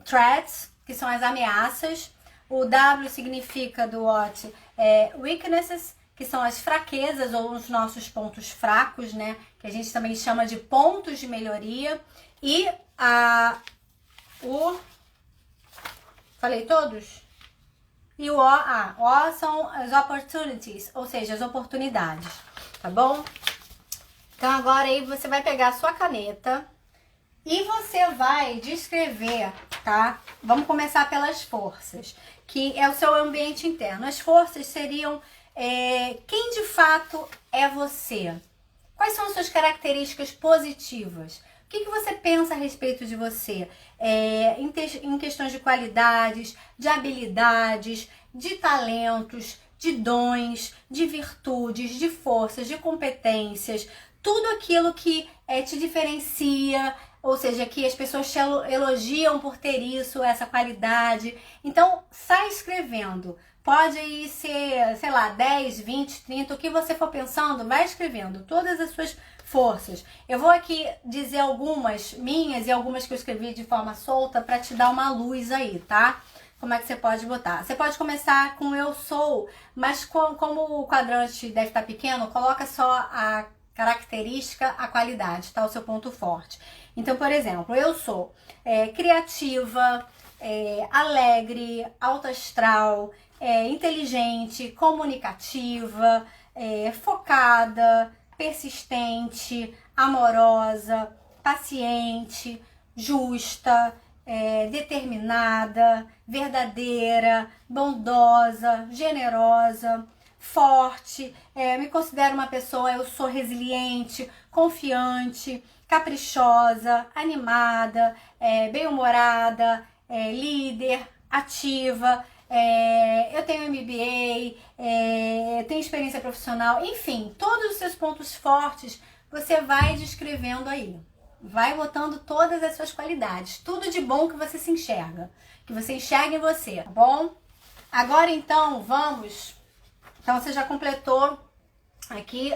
threats, que são as ameaças. O W significa do WOT weaknesses, que são as fraquezas ou os nossos pontos fracos, né? Que a gente também chama de pontos de melhoria. E falei todos? E o O são as opportunities, ou seja, as oportunidades, tá bom? Então agora aí você vai pegar a sua caneta e você vai descrever, tá? Vamos começar pelas forças, que é o seu ambiente interno. As forças seriam quem de fato é você. Quais são as suas características positivas? O que você pensa a respeito de você? Em questões de qualidades, de habilidades, de talentos, de dons, de virtudes, de forças, de competências, tudo aquilo que te diferencia, ou seja, que as pessoas te elogiam por ter isso, essa qualidade. Então, sai escrevendo. Pode aí ser, sei lá, 10, 20, 30, o que você for pensando, vai escrevendo todas as suas forças. Eu vou aqui dizer algumas minhas e algumas que eu escrevi de forma solta para te dar uma luz aí, tá? Como é que você pode botar? Você pode começar com eu sou, mas como o quadrante deve estar pequeno, coloca só a característica, a qualidade, tá? O seu ponto forte. Então, por exemplo, eu sou criativa, alegre, alto astral, inteligente, comunicativa, focada, persistente, amorosa, paciente, justa, determinada, verdadeira, bondosa, generosa, forte, me considero uma pessoa, eu sou resiliente, confiante, caprichosa, animada, bem-humorada, líder, ativa, eu tenho MBA, tenho experiência profissional, enfim, todos os seus pontos fortes você vai descrevendo aí. Vai botando todas as suas qualidades, tudo de bom que você se enxerga, que você enxerga em você, tá bom? Agora então, vamos. Então você já completou aqui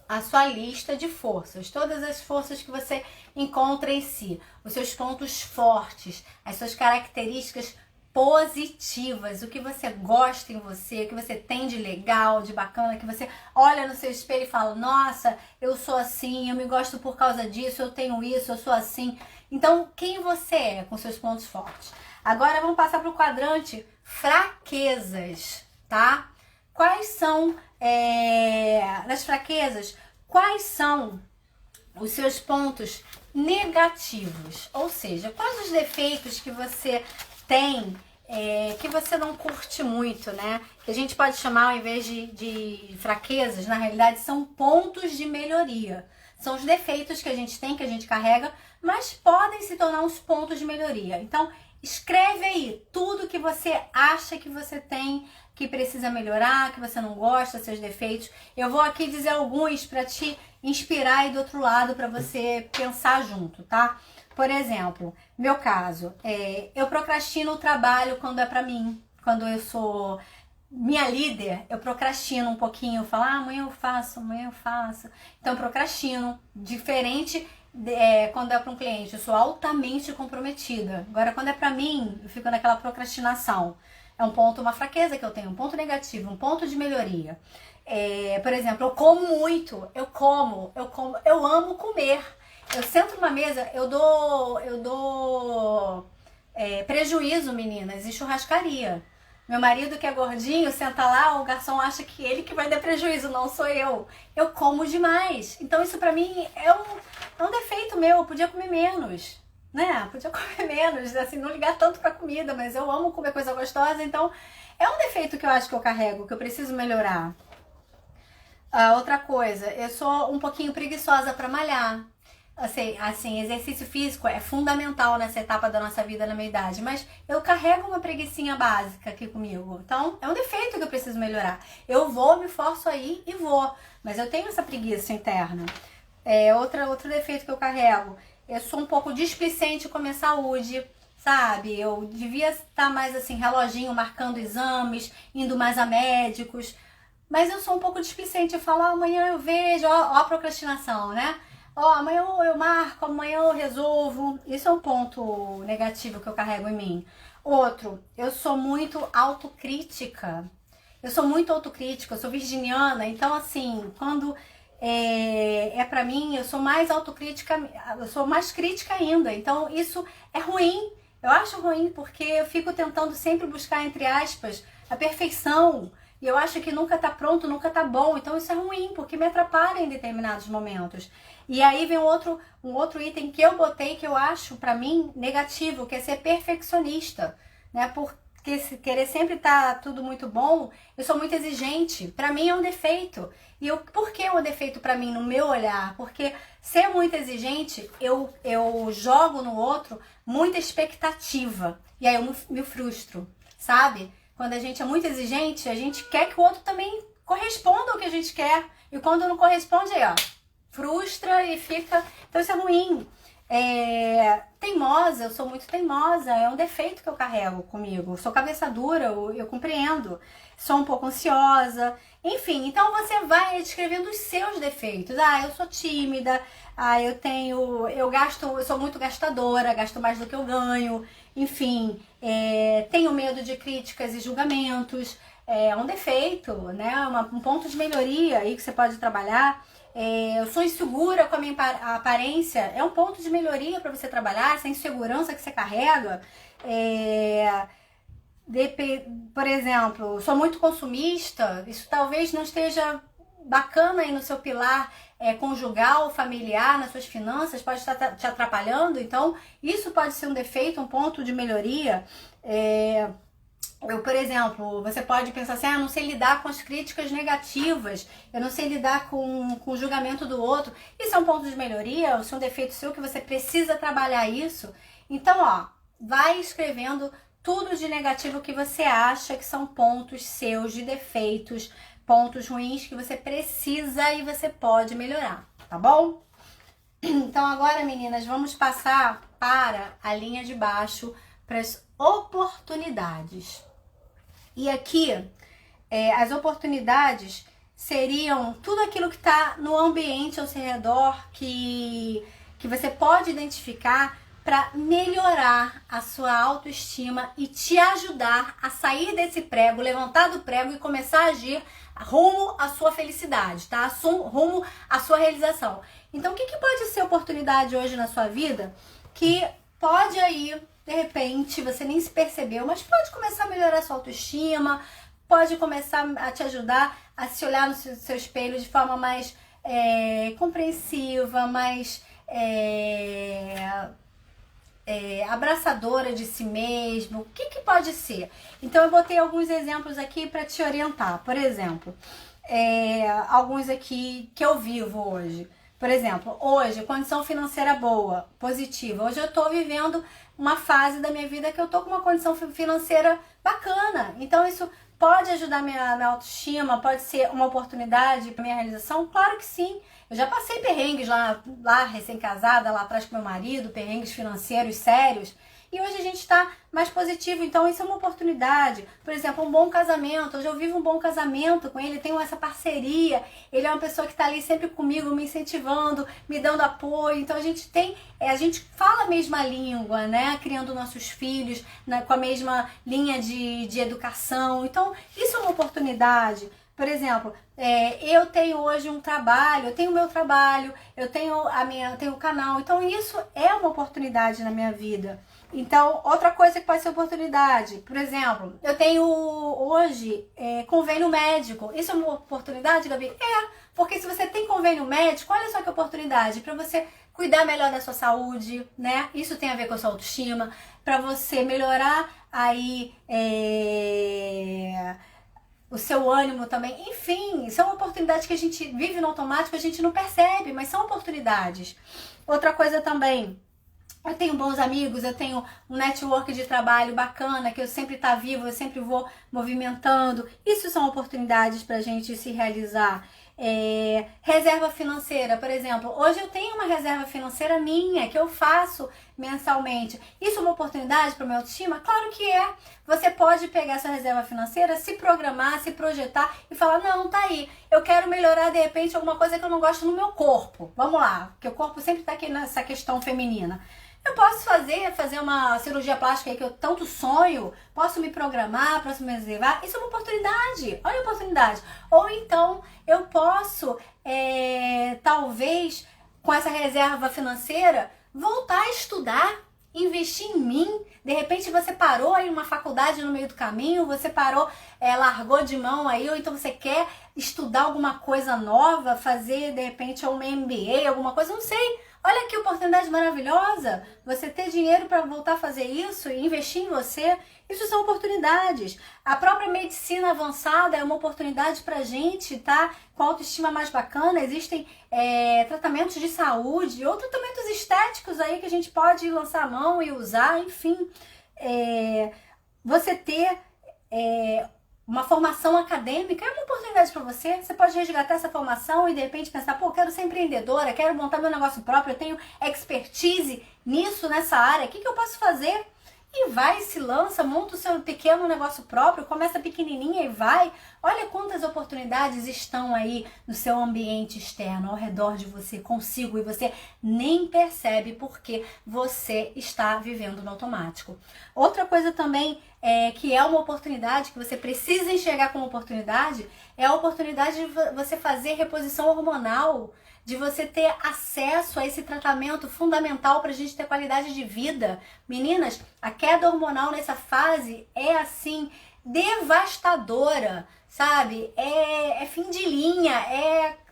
a sua lista de forças, todas as forças que você encontra em si, os seus pontos fortes, as suas características positivas, o que você gosta em você, o que você tem de legal, de bacana, que você olha no seu espelho e fala, nossa, eu sou assim, eu me gosto por causa disso, eu tenho isso, eu sou assim. Então, quem você é com seus pontos fortes? Agora vamos passar para o quadrante fraquezas, tá? Quais são, nas fraquezas, quais são os seus pontos negativos? Ou seja, quais os defeitos que você tem que você não curte muito, né? Que a gente pode chamar, ao invés de fraquezas, na realidade são pontos de melhoria. São os defeitos que a gente tem, que a gente carrega, mas podem se tornar uns pontos de melhoria. Então, escreve aí tudo que você acha que você tem, que precisa melhorar, que você não gosta, seus defeitos. Eu vou aqui dizer alguns para te inspirar aí do outro lado, para você pensar junto, tá? Por exemplo, meu caso, eu procrastino o trabalho quando é pra mim. Quando eu sou minha líder, eu procrastino um pouquinho. Eu falo, amanhã eu faço, amanhã eu faço. Então, eu procrastino. Diferente quando é para um cliente, eu sou altamente comprometida. Agora, quando é pra mim, eu fico naquela procrastinação. É um ponto, uma fraqueza que eu tenho, um ponto negativo, um ponto de melhoria. Por exemplo, eu como muito. Eu amo comer. Eu sento numa mesa, eu dou prejuízo, meninas, em churrascaria. Meu marido, que é gordinho, senta lá, o garçom acha que ele que vai dar prejuízo, não sou eu. Eu como demais. Então isso pra mim é um defeito meu, eu podia comer menos, né? Podia comer menos, assim, não ligar tanto pra comida, mas eu amo comer coisa gostosa, então é um defeito que eu acho que eu carrego, que eu preciso melhorar. Outra coisa, eu sou um pouquinho preguiçosa pra malhar. Assim, exercício físico é fundamental nessa etapa da nossa vida na meia-idade, mas eu carrego uma preguicinha básica aqui comigo. Então, é um defeito que eu preciso melhorar. Eu vou, me forço aí e vou, mas eu tenho essa preguiça interna. Outro defeito que eu carrego, eu sou um pouco displicente com a minha saúde, sabe? Eu devia estar mais assim, reloginho, marcando exames, indo mais a médicos, mas eu sou um pouco displicente. Eu falo, amanhã eu vejo, ó a procrastinação, né? Amanhã eu marco, amanhã eu resolvo. Isso é um ponto negativo que eu carrego em mim. Outro, eu sou muito autocrítica. Eu sou virginiana, então assim, quando pra mim, eu sou mais autocrítica, eu sou mais crítica ainda. Então isso é ruim. Eu acho ruim porque eu fico tentando sempre buscar, entre aspas, a perfeição. E eu acho que nunca tá pronto, nunca tá bom. Então isso é ruim, porque me atrapalha em determinados momentos. E aí vem um outro item que eu botei, que eu acho, pra mim, negativo, que é ser perfeccionista, né? Por querer sempre estar tudo muito bom, eu sou muito exigente. Pra mim é um defeito. Por que é um defeito pra mim no meu olhar? Porque ser muito exigente, eu jogo no outro muita expectativa. E aí eu me frustro, sabe? Quando a gente é muito exigente, a gente quer que o outro também corresponda ao que a gente quer. E quando não corresponde, aí, ó, frustra e fica... Então isso é ruim. Teimosa, eu sou muito teimosa, é um defeito que eu carrego comigo. Sou cabeça dura, eu compreendo. Sou um pouco ansiosa. Enfim, então você vai descrevendo os seus defeitos. Eu sou tímida, eu sou muito gastadora, gasto mais do que eu ganho. Enfim, tenho medo de críticas e julgamentos. É um defeito, né? Um ponto de melhoria aí que você pode trabalhar. Eu sou insegura com a minha aparência. É um ponto de melhoria para você trabalhar, essa insegurança que você carrega. Por exemplo, sou muito consumista. Isso talvez não esteja bacana aí no seu pilar conjugal, familiar, nas suas finanças, pode estar te atrapalhando. Então, isso pode ser um defeito, um ponto de melhoria. Por exemplo, você pode pensar assim, eu não sei lidar com as críticas negativas, eu não sei lidar com o julgamento do outro. Isso é um ponto de melhoria, ou se é um defeito seu que você precisa trabalhar isso. Então, ó, vai escrevendo tudo de negativo que você acha que são pontos seus de defeitos, pontos ruins que você precisa e você pode melhorar, tá bom? Então agora, meninas, vamos passar para a linha de baixo, para as oportunidades. E aqui, as oportunidades seriam tudo aquilo que está no ambiente ao seu redor, que você pode identificar para melhorar a sua autoestima e te ajudar a sair desse prego, levantar do prego e começar a agir rumo à sua felicidade, tá? Rumo à sua realização. Então, o que pode ser oportunidade hoje na sua vida que pode aí, de repente, você nem se percebeu, mas pode começar a melhorar a sua autoestima, pode começar a te ajudar a se olhar no seu espelho de forma mais compreensiva, mais abraçadora de si mesmo. O que pode ser? Então eu botei alguns exemplos aqui para te orientar. Por exemplo, alguns aqui que eu vivo hoje. Por exemplo, hoje, condição financeira boa, positiva. Hoje eu estou vivendo uma fase da minha vida que eu estou com uma condição financeira bacana. Então isso pode ajudar minha autoestima, pode ser uma oportunidade para minha realização? Claro que sim. Eu já passei perrengues lá recém-casada, lá atrás com meu marido, perrengues financeiros sérios. E hoje a gente está mais positivo, então isso é uma oportunidade. Por exemplo, um bom casamento. Hoje eu vivo um bom casamento com ele, tenho essa parceria. Ele é uma pessoa que está ali sempre comigo, me incentivando, me dando apoio. Então a gente fala a mesma língua, né? Criando nossos filhos com a mesma linha de educação. Então isso é uma oportunidade. Por exemplo, eu tenho hoje um trabalho, eu tenho o meu trabalho, eu tenho o canal. Então isso é uma oportunidade na minha vida. Então, outra coisa que pode ser oportunidade, por exemplo, eu tenho hoje convênio médico. Isso é uma oportunidade, Gabi? Porque se você tem convênio médico, olha só que oportunidade para você cuidar melhor da sua saúde, né? Isso tem a ver com a sua autoestima, para você melhorar aí o seu ânimo também. Enfim, são oportunidades que a gente vive no automático, a gente não percebe, mas são oportunidades. Outra coisa também, eu tenho bons amigos, eu tenho um network de trabalho bacana, que eu sempre tá vivo, eu sempre vou movimentando. Isso são oportunidades pra gente se realizar. Reserva financeira, por exemplo. Hoje eu tenho uma reserva financeira minha, que eu faço mensalmente. Isso é uma oportunidade para minha autoestima? Claro que é. Você pode pegar sua reserva financeira, se programar, se projetar e falar, não, tá aí. Eu quero melhorar, de repente, alguma coisa que eu não gosto no meu corpo. Vamos lá, porque o corpo sempre tá aqui nessa questão feminina. Eu posso fazer uma cirurgia plástica aí que eu tanto sonho, posso me programar, posso me reservar. Isso é uma oportunidade, olha a oportunidade. Ou então eu posso, talvez, com essa reserva financeira, voltar a estudar, investir em mim. De repente você parou aí uma faculdade no meio do caminho, você parou, largou de mão aí, ou então você quer estudar alguma coisa nova, fazer de repente um MBA, alguma coisa, não sei. Olha que oportunidade maravilhosa, você ter dinheiro para voltar a fazer isso e investir em você. Isso são oportunidades. A própria medicina avançada é uma oportunidade para a gente estar com a autoestima mais bacana. Existem tratamentos de saúde ou tratamentos estéticos aí que a gente pode lançar a mão e usar, enfim. Você ter uma formação acadêmica é uma oportunidade para você. Você pode resgatar essa formação e de repente pensar, pô, quero ser empreendedora, quero montar meu negócio próprio, eu tenho expertise nisso, nessa área, o que eu posso fazer? E vai, se lança, monta o seu pequeno negócio próprio, começa pequenininha e vai. Olha quantas oportunidades estão aí no seu ambiente externo, ao redor de você, consigo, e você nem percebe porque você está vivendo no automático. Outra coisa também que é uma oportunidade, que você precisa enxergar como oportunidade, é a oportunidade de você fazer reposição hormonal, de você ter acesso a esse tratamento fundamental para a gente ter qualidade de vida. Meninas, a queda hormonal nessa fase é assim, devastadora, sabe? É fim de linha,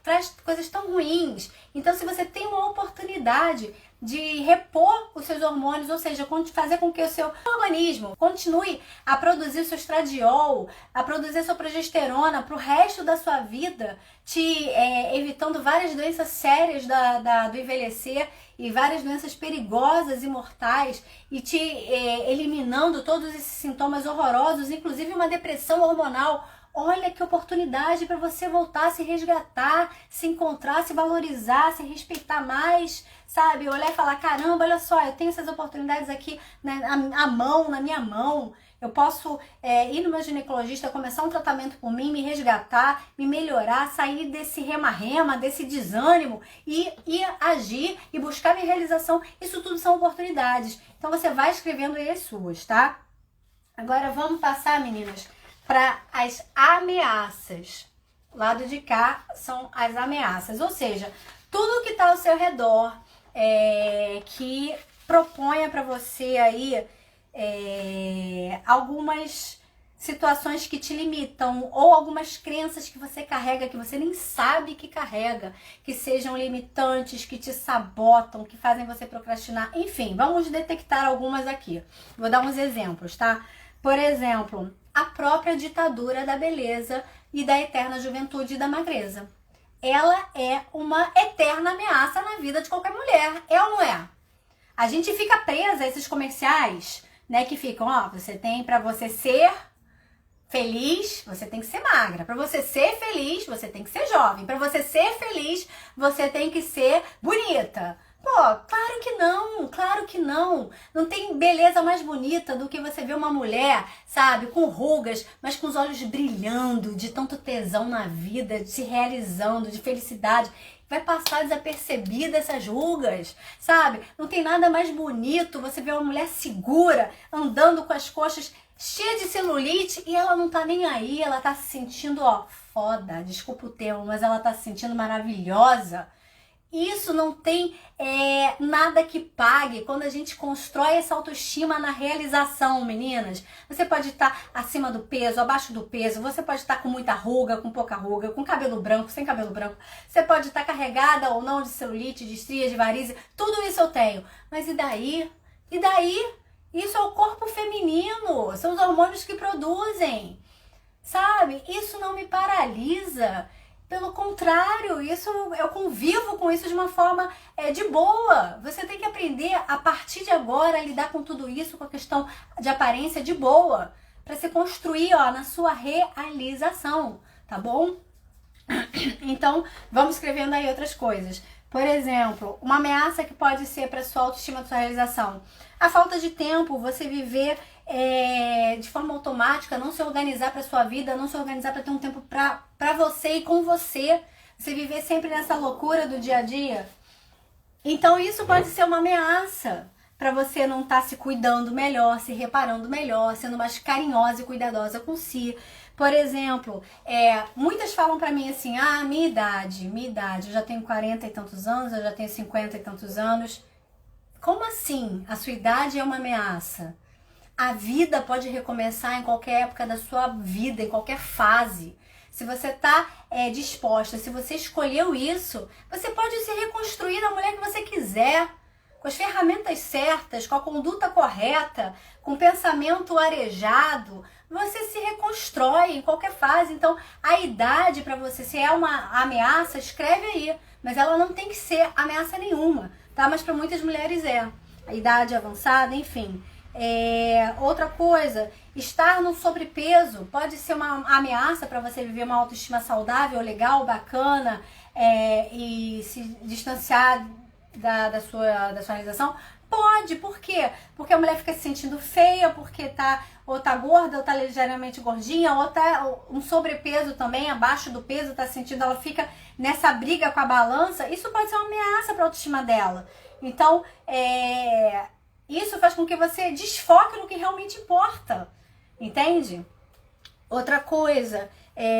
traz coisas tão ruins. Então, se você tem uma oportunidade de repor os seus hormônios, ou seja, fazer com que o seu organismo continue a produzir o seu estradiol, a produzir a sua progesterona para o resto da sua vida, te evitando várias doenças sérias do envelhecer e várias doenças perigosas e mortais, e te eliminando todos esses sintomas horrorosos, inclusive uma depressão hormonal. Olha que oportunidade para você voltar a se resgatar, se encontrar, se valorizar, se respeitar mais, sabe? Olhar e falar, caramba, olha só, eu tenho essas oportunidades aqui na minha mão. Eu posso ir no meu ginecologista, começar um tratamento por mim, me resgatar, me melhorar, sair desse rema-rema, desse desânimo e agir e buscar minha realização. Isso tudo são oportunidades. Então você vai escrevendo aí as suas, tá? Agora vamos passar, meninas, para as ameaças. O lado de cá são as ameaças, ou seja, tudo que está ao seu redor que proponha para você aí algumas situações que te limitam ou algumas crenças que você carrega que você nem sabe que carrega, que sejam limitantes, que te sabotam, que fazem você procrastinar. Enfim, vamos detectar algumas aqui. Vou dar uns exemplos, tá? Por exemplo, a própria ditadura da beleza e da eterna juventude e da magreza. Ela é uma eterna ameaça na vida de qualquer mulher, é ou não é? A gente fica presa a esses comerciais, né, que ficam, ó, você tem, pra você ser feliz, você tem que ser magra. Pra você ser feliz, você tem que ser jovem. Pra você ser feliz, você tem que ser bonita. Pô, claro que não, claro que não. Não tem beleza mais bonita do que você ver uma mulher, sabe, com rugas, mas com os olhos brilhando, de tanto tesão na vida, de se realizando, de felicidade. Vai passar desapercebida essas rugas, sabe? Não tem nada mais bonito você ver uma mulher segura, andando com as coxas cheias de celulite e ela não tá nem aí, ela tá se sentindo, ó, foda, desculpa o termo, mas ela tá se sentindo maravilhosa. Isso não tem nada que pague quando a gente constrói essa autoestima na realização, meninas. Você pode estar acima do peso, abaixo do peso, você pode estar com muita ruga, com pouca ruga, com cabelo branco, sem cabelo branco. Você pode estar carregada ou não de celulite, de estrias, de varizes, tudo isso eu tenho. Mas e daí? E daí? Isso é o corpo feminino, são os hormônios que produzem, sabe? Isso não me paralisa. Pelo contrário, isso eu convivo com isso de uma forma de boa. Você tem que aprender a partir de agora a lidar com tudo isso, com a questão de aparência de boa, para se construir, ó, na sua realização, tá bom? Então, vamos escrevendo aí outras coisas. Por exemplo, uma ameaça que pode ser para sua autoestima, sua realização. A falta de tempo, você viver de forma automática, não se organizar para sua vida, não se organizar para ter um tempo para você e com você. Você viver sempre nessa loucura do dia a dia. Então isso pode ser uma ameaça para você não estar se cuidando melhor, se reparando melhor, sendo mais carinhosa e cuidadosa com si. Por exemplo, muitas falam pra mim assim, minha idade, eu já tenho 40 e tantos anos, eu já tenho 50 e tantos anos. Como assim? A sua idade é uma ameaça? A vida pode recomeçar em qualquer época da sua vida, em qualquer fase. se você está disposta, se você escolheu isso, você pode se reconstruir da mulher que você quiser, com as ferramentas certas, com a conduta correta, com o pensamento arejado, você se reconstrói em qualquer fase. Então, a idade para você, se é uma ameaça, escreve aí, mas ela não tem que ser ameaça nenhuma, tá? Mas para muitas mulheres é. A idade avançada, enfim. Outra coisa, estar no sobrepeso pode ser uma ameaça para você viver uma autoestima saudável, legal, bacana, e se distanciar da sua realização? Pode, por quê? Porque a mulher fica se sentindo feia, porque ou tá gorda, ou tá ligeiramente gordinha, ou tá um sobrepeso também, abaixo do peso, tá sentindo, ela fica nessa briga com a balança. Isso pode ser uma ameaça para a autoestima dela. Então, isso faz com que você desfoque no que realmente importa, entende? Outra coisa,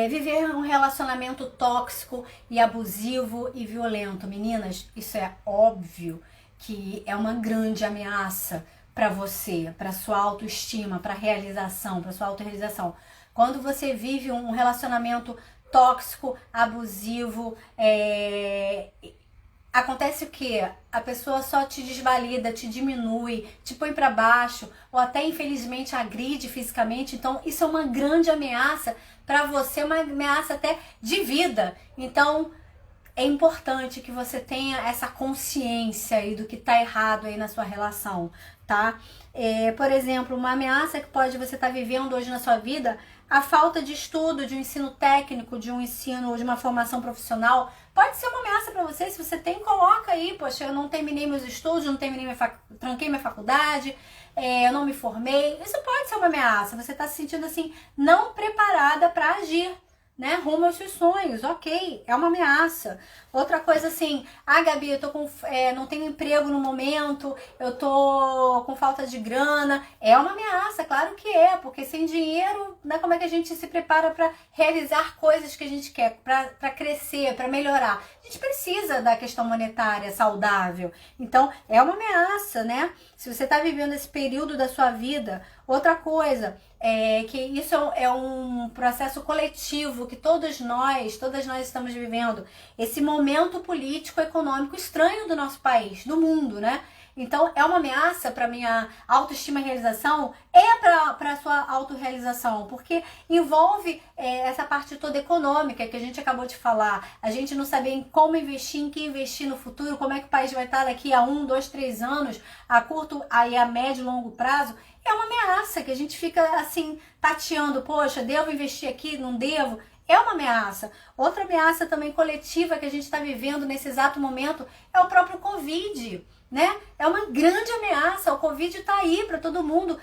viver um relacionamento tóxico e abusivo e violento. Meninas, isso é óbvio que é uma grande ameaça para você, para sua autoestima, para realização, para sua autorrealização. Quando você vive um relacionamento tóxico, abusivo, acontece o quê? A pessoa só te desvalida, te diminui, te põe para baixo, ou até infelizmente agride fisicamente. Então isso é uma grande ameaça para você, uma ameaça até de vida. Então é importante que você tenha essa consciência aí do que tá errado aí na sua relação, tá? Por exemplo, uma ameaça que você estar vivendo hoje na sua vida, a falta de estudo, de um ensino técnico, de um ensino, de uma formação profissional, pode ser uma ameaça para você. Se você tem, coloca aí, poxa, eu não terminei meus estudos, não terminei tranquei minha faculdade, eu não me formei. Isso pode ser uma ameaça, você tá se sentindo assim, não preparada para agir, né, rumo aos seus sonhos, ok, é uma ameaça. Outra coisa assim, Gabi, eu tô não tenho emprego no momento, eu tô com falta de grana, é uma ameaça, claro que é, porque sem dinheiro, né, como é que a gente se prepara para realizar coisas que a gente quer, para crescer, para melhorar? A gente precisa da questão monetária saudável, então é uma ameaça, né? Se você tá vivendo esse período da sua vida. Outra coisa, que isso é um processo coletivo que todas nós estamos vivendo, esse momento político, econômico estranho do nosso país, do mundo, né? Então é uma ameaça para minha autoestima e realização, para a sua autorrealização, porque envolve essa parte toda econômica que a gente acabou de falar, a gente não saber em como investir, em que investir no futuro, como é que o país vai estar daqui a 1, 2, 3 anos, a curto, aí a médio e longo prazo. É uma ameaça que a gente fica assim, tateando, poxa, devo investir aqui, não devo? É uma ameaça. Outra ameaça também coletiva que a gente está vivendo nesse exato momento é o próprio Covid, né? É uma grande ameaça. O Covid está aí para todo mundo,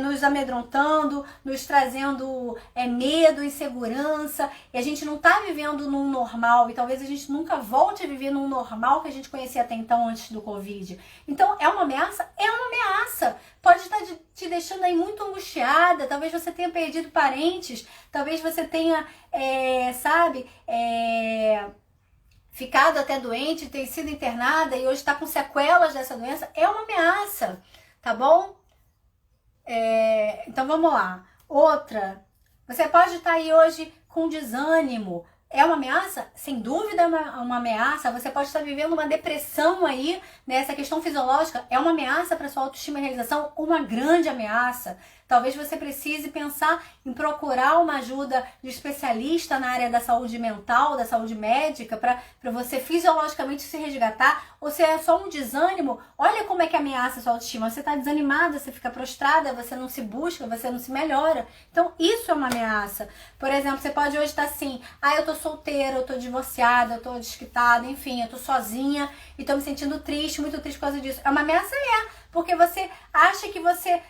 nos amedrontando, nos trazendo medo, insegurança, e a gente não está vivendo num normal, e talvez a gente nunca volte a viver num normal que a gente conhecia até então, antes do Covid. Então, é uma ameaça? É uma ameaça. Pode estar te deixando aí muito angustiada, talvez você tenha perdido parentes, talvez você tenha, ficado até doente, ter sido internada e hoje está com sequelas dessa doença. É uma ameaça, tá bom? Então vamos lá. Outra, você pode estar aí hoje com desânimo. É uma ameaça? Sem dúvida é uma ameaça. Você pode estar vivendo uma depressão aí, né? Essa questão fisiológica é uma ameaça para sua autoestima e realização, uma grande ameaça. Talvez você precise pensar em procurar uma ajuda de especialista na área da saúde mental, da saúde médica, para você fisiologicamente se resgatar. Ou se é só um desânimo, olha como é que ameaça a sua autoestima. Você está desanimada, você fica prostrada, você não se busca, você não se melhora. Então isso é uma ameaça. Por exemplo, você pode hoje estar assim, eu tô solteira, eu tô divorciada, eu tô desquitada, enfim, eu tô sozinha e tô me sentindo triste, muito triste por causa disso. É uma ameaça? Porque você acha que você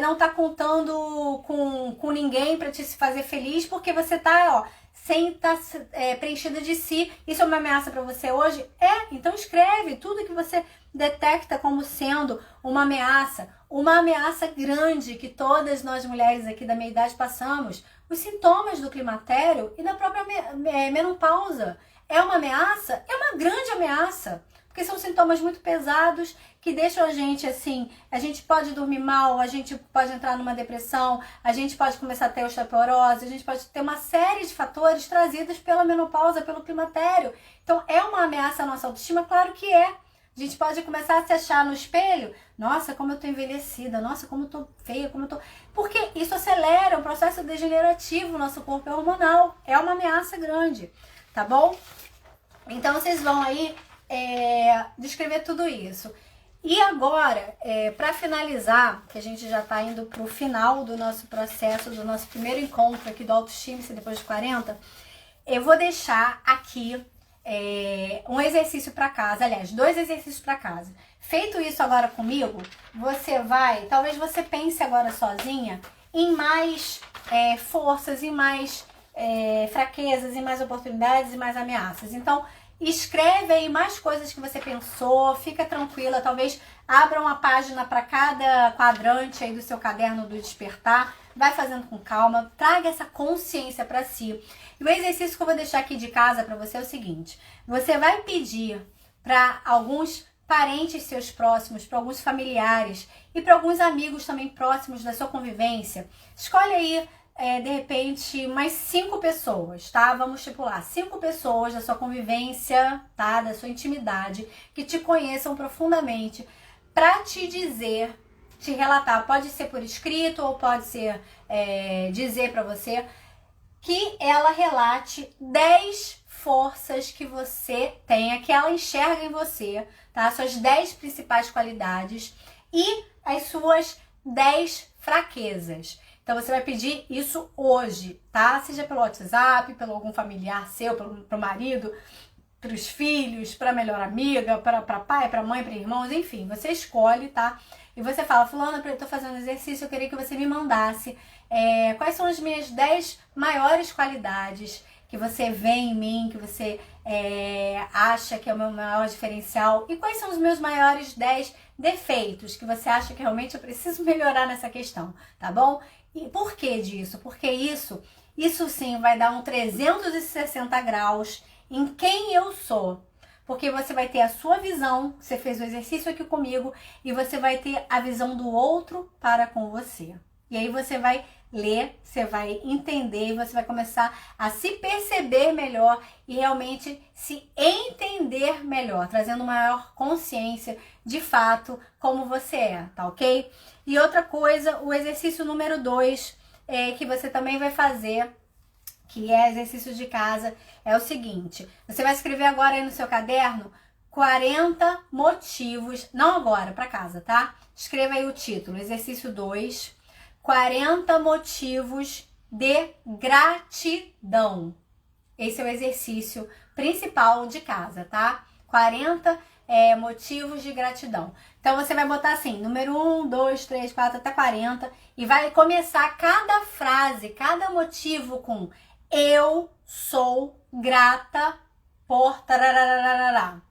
não tá contando com ninguém para te fazer feliz, porque você tá, sem estar preenchida de si. Isso é uma ameaça para você hoje? Então escreve tudo que você detecta como sendo uma ameaça grande que todas nós mulheres aqui da meia idade passamos. Os sintomas do climatério e da própria menopausa. É uma ameaça? É uma grande ameaça. Porque porque são sintomas muito pesados que deixam a gente assim, a gente pode dormir mal, a gente pode entrar numa depressão, a gente pode começar a ter osteoporose, a gente pode ter uma série de fatores trazidos pela menopausa, pelo climatério. Então é uma ameaça à nossa autoestima? Claro que é. A gente pode começar a se achar no espelho, nossa, como eu tô envelhecida, nossa, como eu tô feia, como eu tô... Porque isso acelera o processo degenerativo, nosso corpo é hormonal, é uma ameaça grande, tá bom? Então vocês vão aí descrever tudo isso. E agora, para finalizar, que a gente já tá indo pro final do nosso processo, do nosso primeiro encontro aqui do autoestima depois de 40, eu vou deixar aqui um exercício para casa, aliás, 2 exercícios para casa. Feito isso agora comigo, você vai, talvez você pense agora sozinha em mais forças, em mais fraquezas, em mais oportunidades e mais ameaças. Então, escreve aí mais coisas que você pensou, fica tranquila, talvez abra uma página para cada quadrante aí do seu caderno do despertar, vai fazendo com calma, traga essa consciência para si. E o exercício que eu vou deixar aqui de casa para você é o seguinte: você vai pedir para alguns parentes seus próximos, para alguns familiares e para alguns amigos também próximos da sua convivência. Escolhe aí, de repente, mais 5 pessoas, tá? Vamos estipular 5 pessoas da sua convivência, tá? Da sua intimidade, que te conheçam profundamente, para te dizer, te relatar, pode ser por escrito ou pode ser dizer para você, que ela relate 10 forças que você tenha, que ela enxerga em você, tá? Suas 10 principais qualidades e as suas 10 fraquezas. Então você vai pedir isso hoje, tá? Seja pelo WhatsApp, pelo algum familiar seu, pro marido, pros filhos, pra melhor amiga, pra pai, pra mãe, pra irmãos, enfim, você escolhe, tá? E você fala, fulana, eu tô fazendo exercício, eu queria que você me mandasse quais são as minhas 10 maiores qualidades que você vê em mim, que você acha que é o meu maior diferencial, e quais são os meus maiores 10 defeitos que você acha que realmente eu preciso melhorar nessa questão, tá bom? E por que disso? Porque isso sim vai dar um 360 graus em quem eu sou. Porque você vai ter a sua visão, você fez o exercício aqui comigo, e você vai ter a visão do outro para com você. E aí você vai ler, você vai entender, você vai começar a se perceber melhor e realmente se entender melhor, trazendo maior consciência de fato como você é, tá ok? E outra coisa, o exercício número 2, que você também vai fazer, que é exercício de casa, é o seguinte: você vai escrever agora aí no seu caderno 40 motivos, não agora, para casa, tá? Escreva aí o título, exercício 2, 40 motivos de gratidão. Esse é o exercício principal de casa, tá? 40 motivos de gratidão. Então você vai botar assim, número 1, 2, 3, 4 até 40 e vai começar cada frase, cada motivo com eu sou grata por tararararará.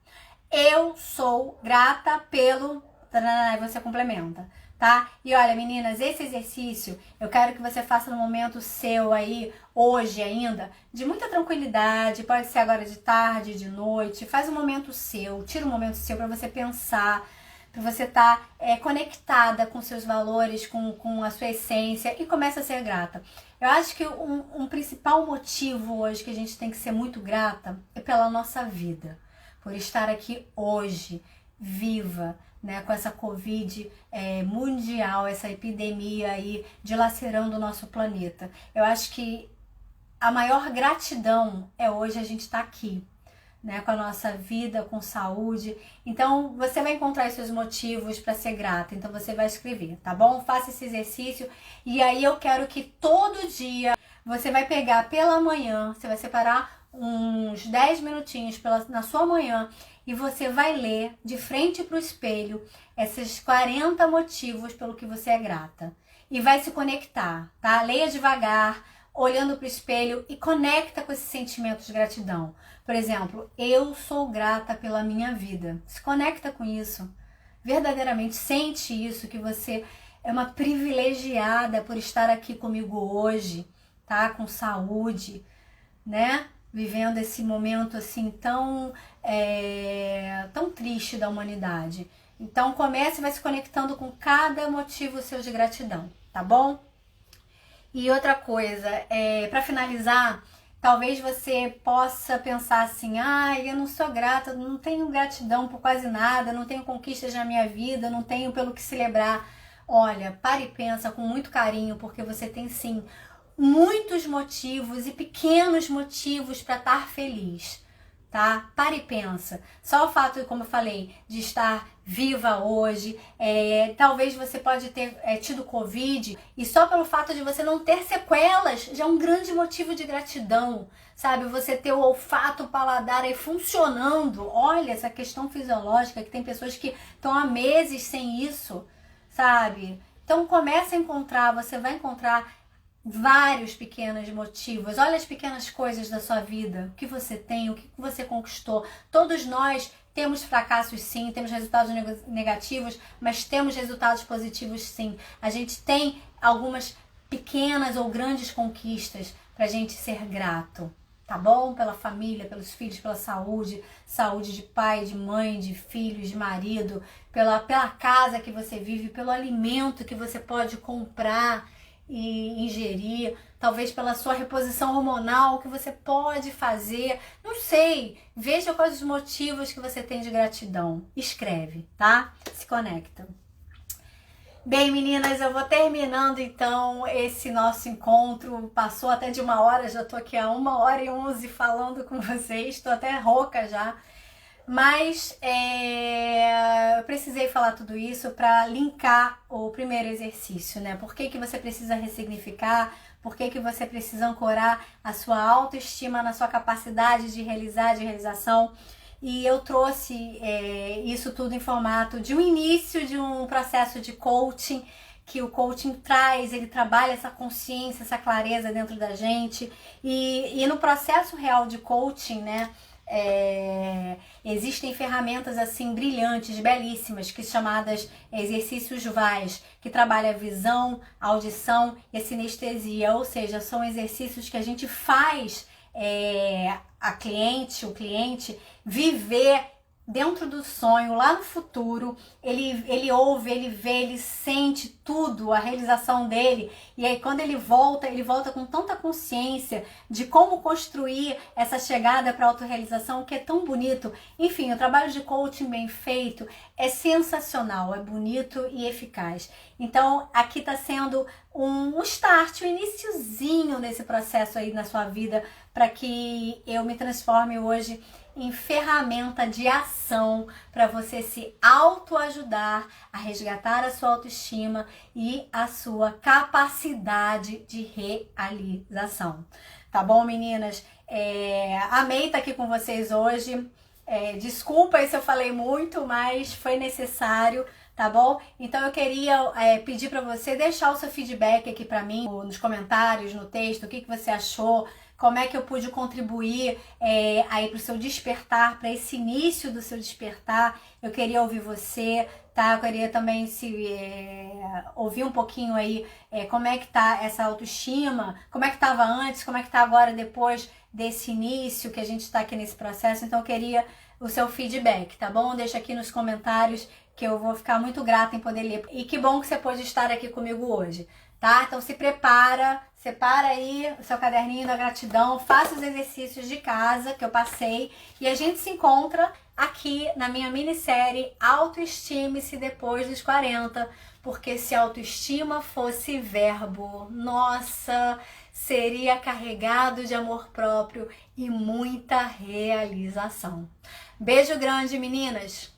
Eu sou grata pelo tarará, e você complementa, tá? E olha, meninas, esse exercício eu quero que você faça no momento seu aí, hoje ainda, de muita tranquilidade, pode ser agora de tarde, de noite, faz um momento seu, tira um momento seu para você pensar, para você estar conectada com seus valores, com a sua essência, e começa a ser grata. Eu acho que um principal motivo hoje que a gente tem que ser muito grata é pela nossa vida, por estar aqui hoje, viva, né, com essa Covid mundial, essa epidemia aí dilacerando o nosso planeta. Eu acho que a maior gratidão é hoje a gente estar aqui, né, com a nossa vida, com saúde. Então você vai encontrar os seus motivos para ser grata, então você vai escrever, tá bom? Faça esse exercício e aí eu quero que todo dia você vai pegar pela manhã, você vai separar uns 10 minutinhos na sua manhã e você vai ler de frente para o espelho esses 40 motivos pelo que você é grata e vai se conectar, tá? Leia devagar, olhando para o espelho e conecta com esse sentimento de gratidão. Por exemplo, eu sou grata pela minha vida. Se conecta com isso. Verdadeiramente sente isso, que você é uma privilegiada por estar aqui comigo hoje, tá? Com saúde, né? vivendo esse momento assim tão triste da humanidade. Então comece e vai se conectando com cada motivo seu de gratidão, tá bom? E outra coisa, para finalizar, talvez você possa pensar assim, eu não sou grata, não tenho gratidão por quase nada, não tenho conquistas na minha vida, não tenho pelo que celebrar. Olha, pare e pensa com muito carinho, porque você tem sim muitos motivos e pequenos motivos para estar feliz, tá? Pare e pensa. Só o fato, como eu falei, de estar viva hoje, talvez você pode ter tido Covid, e só pelo fato de você não ter sequelas, já é um grande motivo de gratidão, sabe? Você ter o olfato, o paladar aí funcionando. Olha, essa questão fisiológica, que tem pessoas que estão há meses sem isso, sabe? Então comece a encontrar, você vai encontrar vários pequenos motivos. Olha as pequenas coisas da sua vida, o que você tem, o que você conquistou. Todos nós temos fracassos sim, temos resultados negativos, mas temos resultados positivos sim. A gente tem algumas pequenas ou grandes conquistas pra gente ser grato, tá bom? Pela família, pelos filhos, pela saúde de pai, de mãe, de filhos, de marido, pela casa que você vive, pelo alimento que você pode comprar e ingerir, talvez pela sua reposição hormonal que você pode fazer, não sei, veja quais os motivos que você tem de gratidão, escreve, tá? Se conecta. Bem, meninas, eu vou terminando então esse nosso encontro, passou até de 1 hora, já tô aqui há 1h11 falando com vocês, tô até rouca já. Mas eu precisei falar tudo isso para linkar o primeiro exercício, né? Por que você precisa ressignificar? Por que você precisa ancorar a sua autoestima na sua capacidade de realizar, de realização? E eu trouxe isso tudo em formato de um início de um processo de coaching, que o coaching traz, ele trabalha essa consciência, essa clareza dentro da gente. E no processo real de coaching, né? Existem ferramentas assim brilhantes, belíssimas, que chamadas exercícios VAS, que trabalha a visão, a audição e a sinestesia, ou seja, são exercícios que a gente faz o cliente viver dentro do sonho, lá no futuro, ele ouve, ele vê, ele sente tudo, a realização dele, e aí quando ele volta com tanta consciência de como construir essa chegada para a autorrealização, que é tão bonito. Enfim, o trabalho de coaching bem feito é sensacional, é bonito e eficaz. Então, aqui está sendo um start, um iniciozinho nesse processo aí na sua vida, para que eu me transforme hoje em ferramenta de ação para você se autoajudar a resgatar a sua autoestima e a sua capacidade de realização. Tá bom, meninas? Amei estar aqui com vocês hoje. Desculpa se eu falei muito, mas foi necessário, tá bom? Então eu queria pedir para você deixar o seu feedback aqui para mim, nos comentários, no texto, o que você achou, como é que eu pude contribuir aí para o seu despertar, para esse início do seu despertar. Eu queria ouvir você, tá? Eu queria também ouvir um pouquinho aí como é que tá essa autoestima, como é que estava antes, como é que tá agora depois desse início que a gente está aqui nesse processo. Então eu queria o seu feedback, tá bom? Deixa aqui nos comentários que eu vou ficar muito grata em poder ler. E que bom que você pôde estar aqui comigo hoje, tá? Então se prepara, separa aí o seu caderninho da gratidão, faça os exercícios de casa que eu passei e a gente se encontra aqui na minha minissérie Autoestime-se Depois dos 40, porque se autoestima fosse verbo, nossa, seria carregado de amor próprio e muita realização. Beijo grande, meninas!